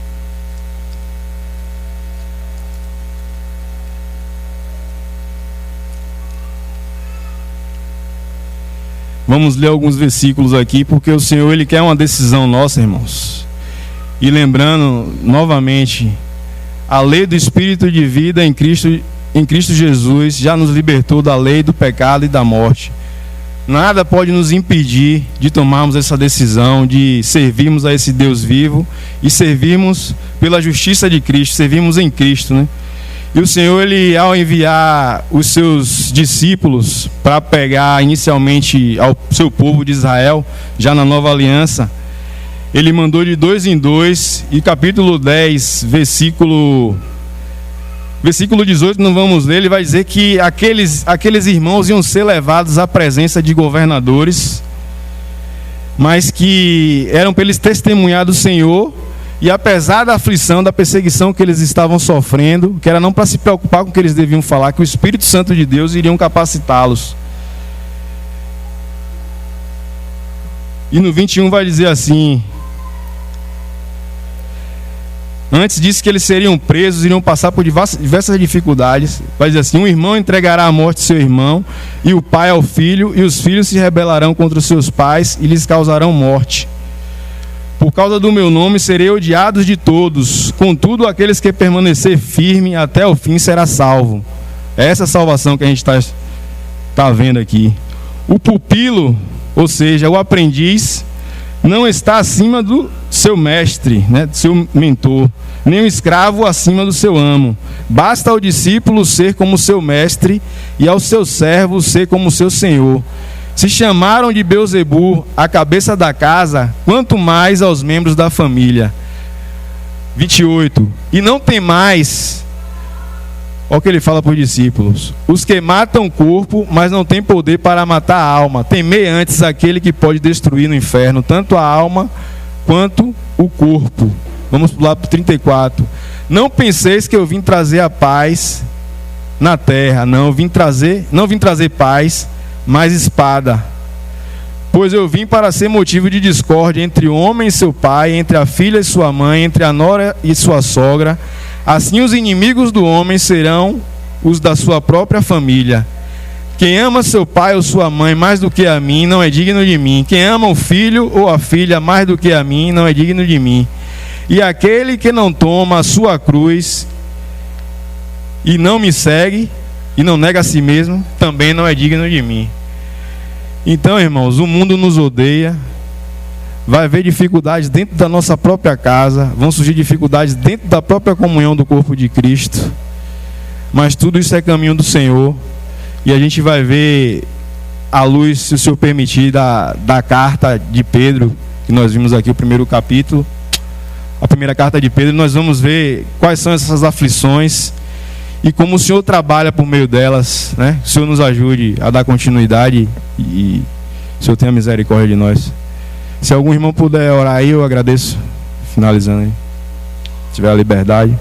Vamos ler alguns versículos aqui, porque o Senhor, ele quer uma decisão nossa, irmãos. E lembrando novamente, a lei do Espírito de vida em Cristo Jesus já nos libertou da lei do pecado e da morte. Nada pode nos impedir de tomarmos essa decisão, de servirmos a esse Deus vivo e servirmos pela justiça de Cristo, servirmos em Cristo, né? E o Senhor, ele, ao enviar os seus discípulos para pegar inicialmente ao seu povo de Israel, já na nova aliança, ele mandou de 2 em 2, e capítulo 10, versículo 18, não vamos ler, ele vai dizer que aqueles irmãos iam ser levados à presença de governadores, mas que eram para eles testemunhar do Senhor, e apesar da aflição, da perseguição que eles estavam sofrendo, que era não para se preocupar com o que eles deviam falar, que o Espírito Santo de Deus iriam capacitá-los. E no 21 vai dizer assim: antes disse que eles seriam presos, iriam passar por diversas dificuldades. Vai dizer assim: um irmão entregará à morte seu irmão, e o pai ao filho, e os filhos se rebelarão contra os seus pais e lhes causarão morte. Por causa do meu nome serei odiados de todos, contudo aqueles que permanecer firme até o fim será salvo. É essa salvação que a gente está vendo aqui. O pupilo, ou seja, o aprendiz, não está acima do seu mestre, né, do seu mentor, nem o escravo acima do seu amo. Basta ao discípulo ser como seu mestre, e ao seu servo ser como seu senhor. Se chamaram de Beelzebu a cabeça da casa, quanto mais aos membros da família. 28. E não temais, olha o que ele fala para os discípulos: os que matam o corpo, mas não têm poder para matar a alma. Temei antes aquele que pode destruir no inferno tanto a alma quanto o corpo. Vamos pular para o 34. Não penseis que eu vim trazer a paz na terra. Não vim trazer paz, mas espada. Pois eu vim para ser motivo de discórdia entre o homem e seu pai, entre a filha e sua mãe, entre a nora e sua sogra. Assim os inimigos do homem serão os da sua própria família. Quem ama seu pai ou sua mãe mais do que a mim, não é digno de mim. Quem ama o filho ou a filha mais do que a mim, não é digno de mim. E aquele que não toma a sua cruz e não me segue, e não nega a si mesmo, também não é digno de mim. Então, irmãos, o mundo nos odeia, vai haver dificuldades dentro da nossa própria casa, vão surgir dificuldades dentro da própria comunhão do corpo de Cristo, mas tudo isso é caminho do Senhor, e a gente vai ver à luz, se o Senhor permitir, da carta de Pedro, que nós vimos aqui o primeiro capítulo, a primeira carta de Pedro, nós vamos ver quais são essas aflições e como o Senhor trabalha por meio delas, né? O Senhor nos ajude a dar continuidade e o Senhor tenha misericórdia de nós. Se algum irmão puder orar aí, eu agradeço. Finalizando aí, se tiver a liberdade.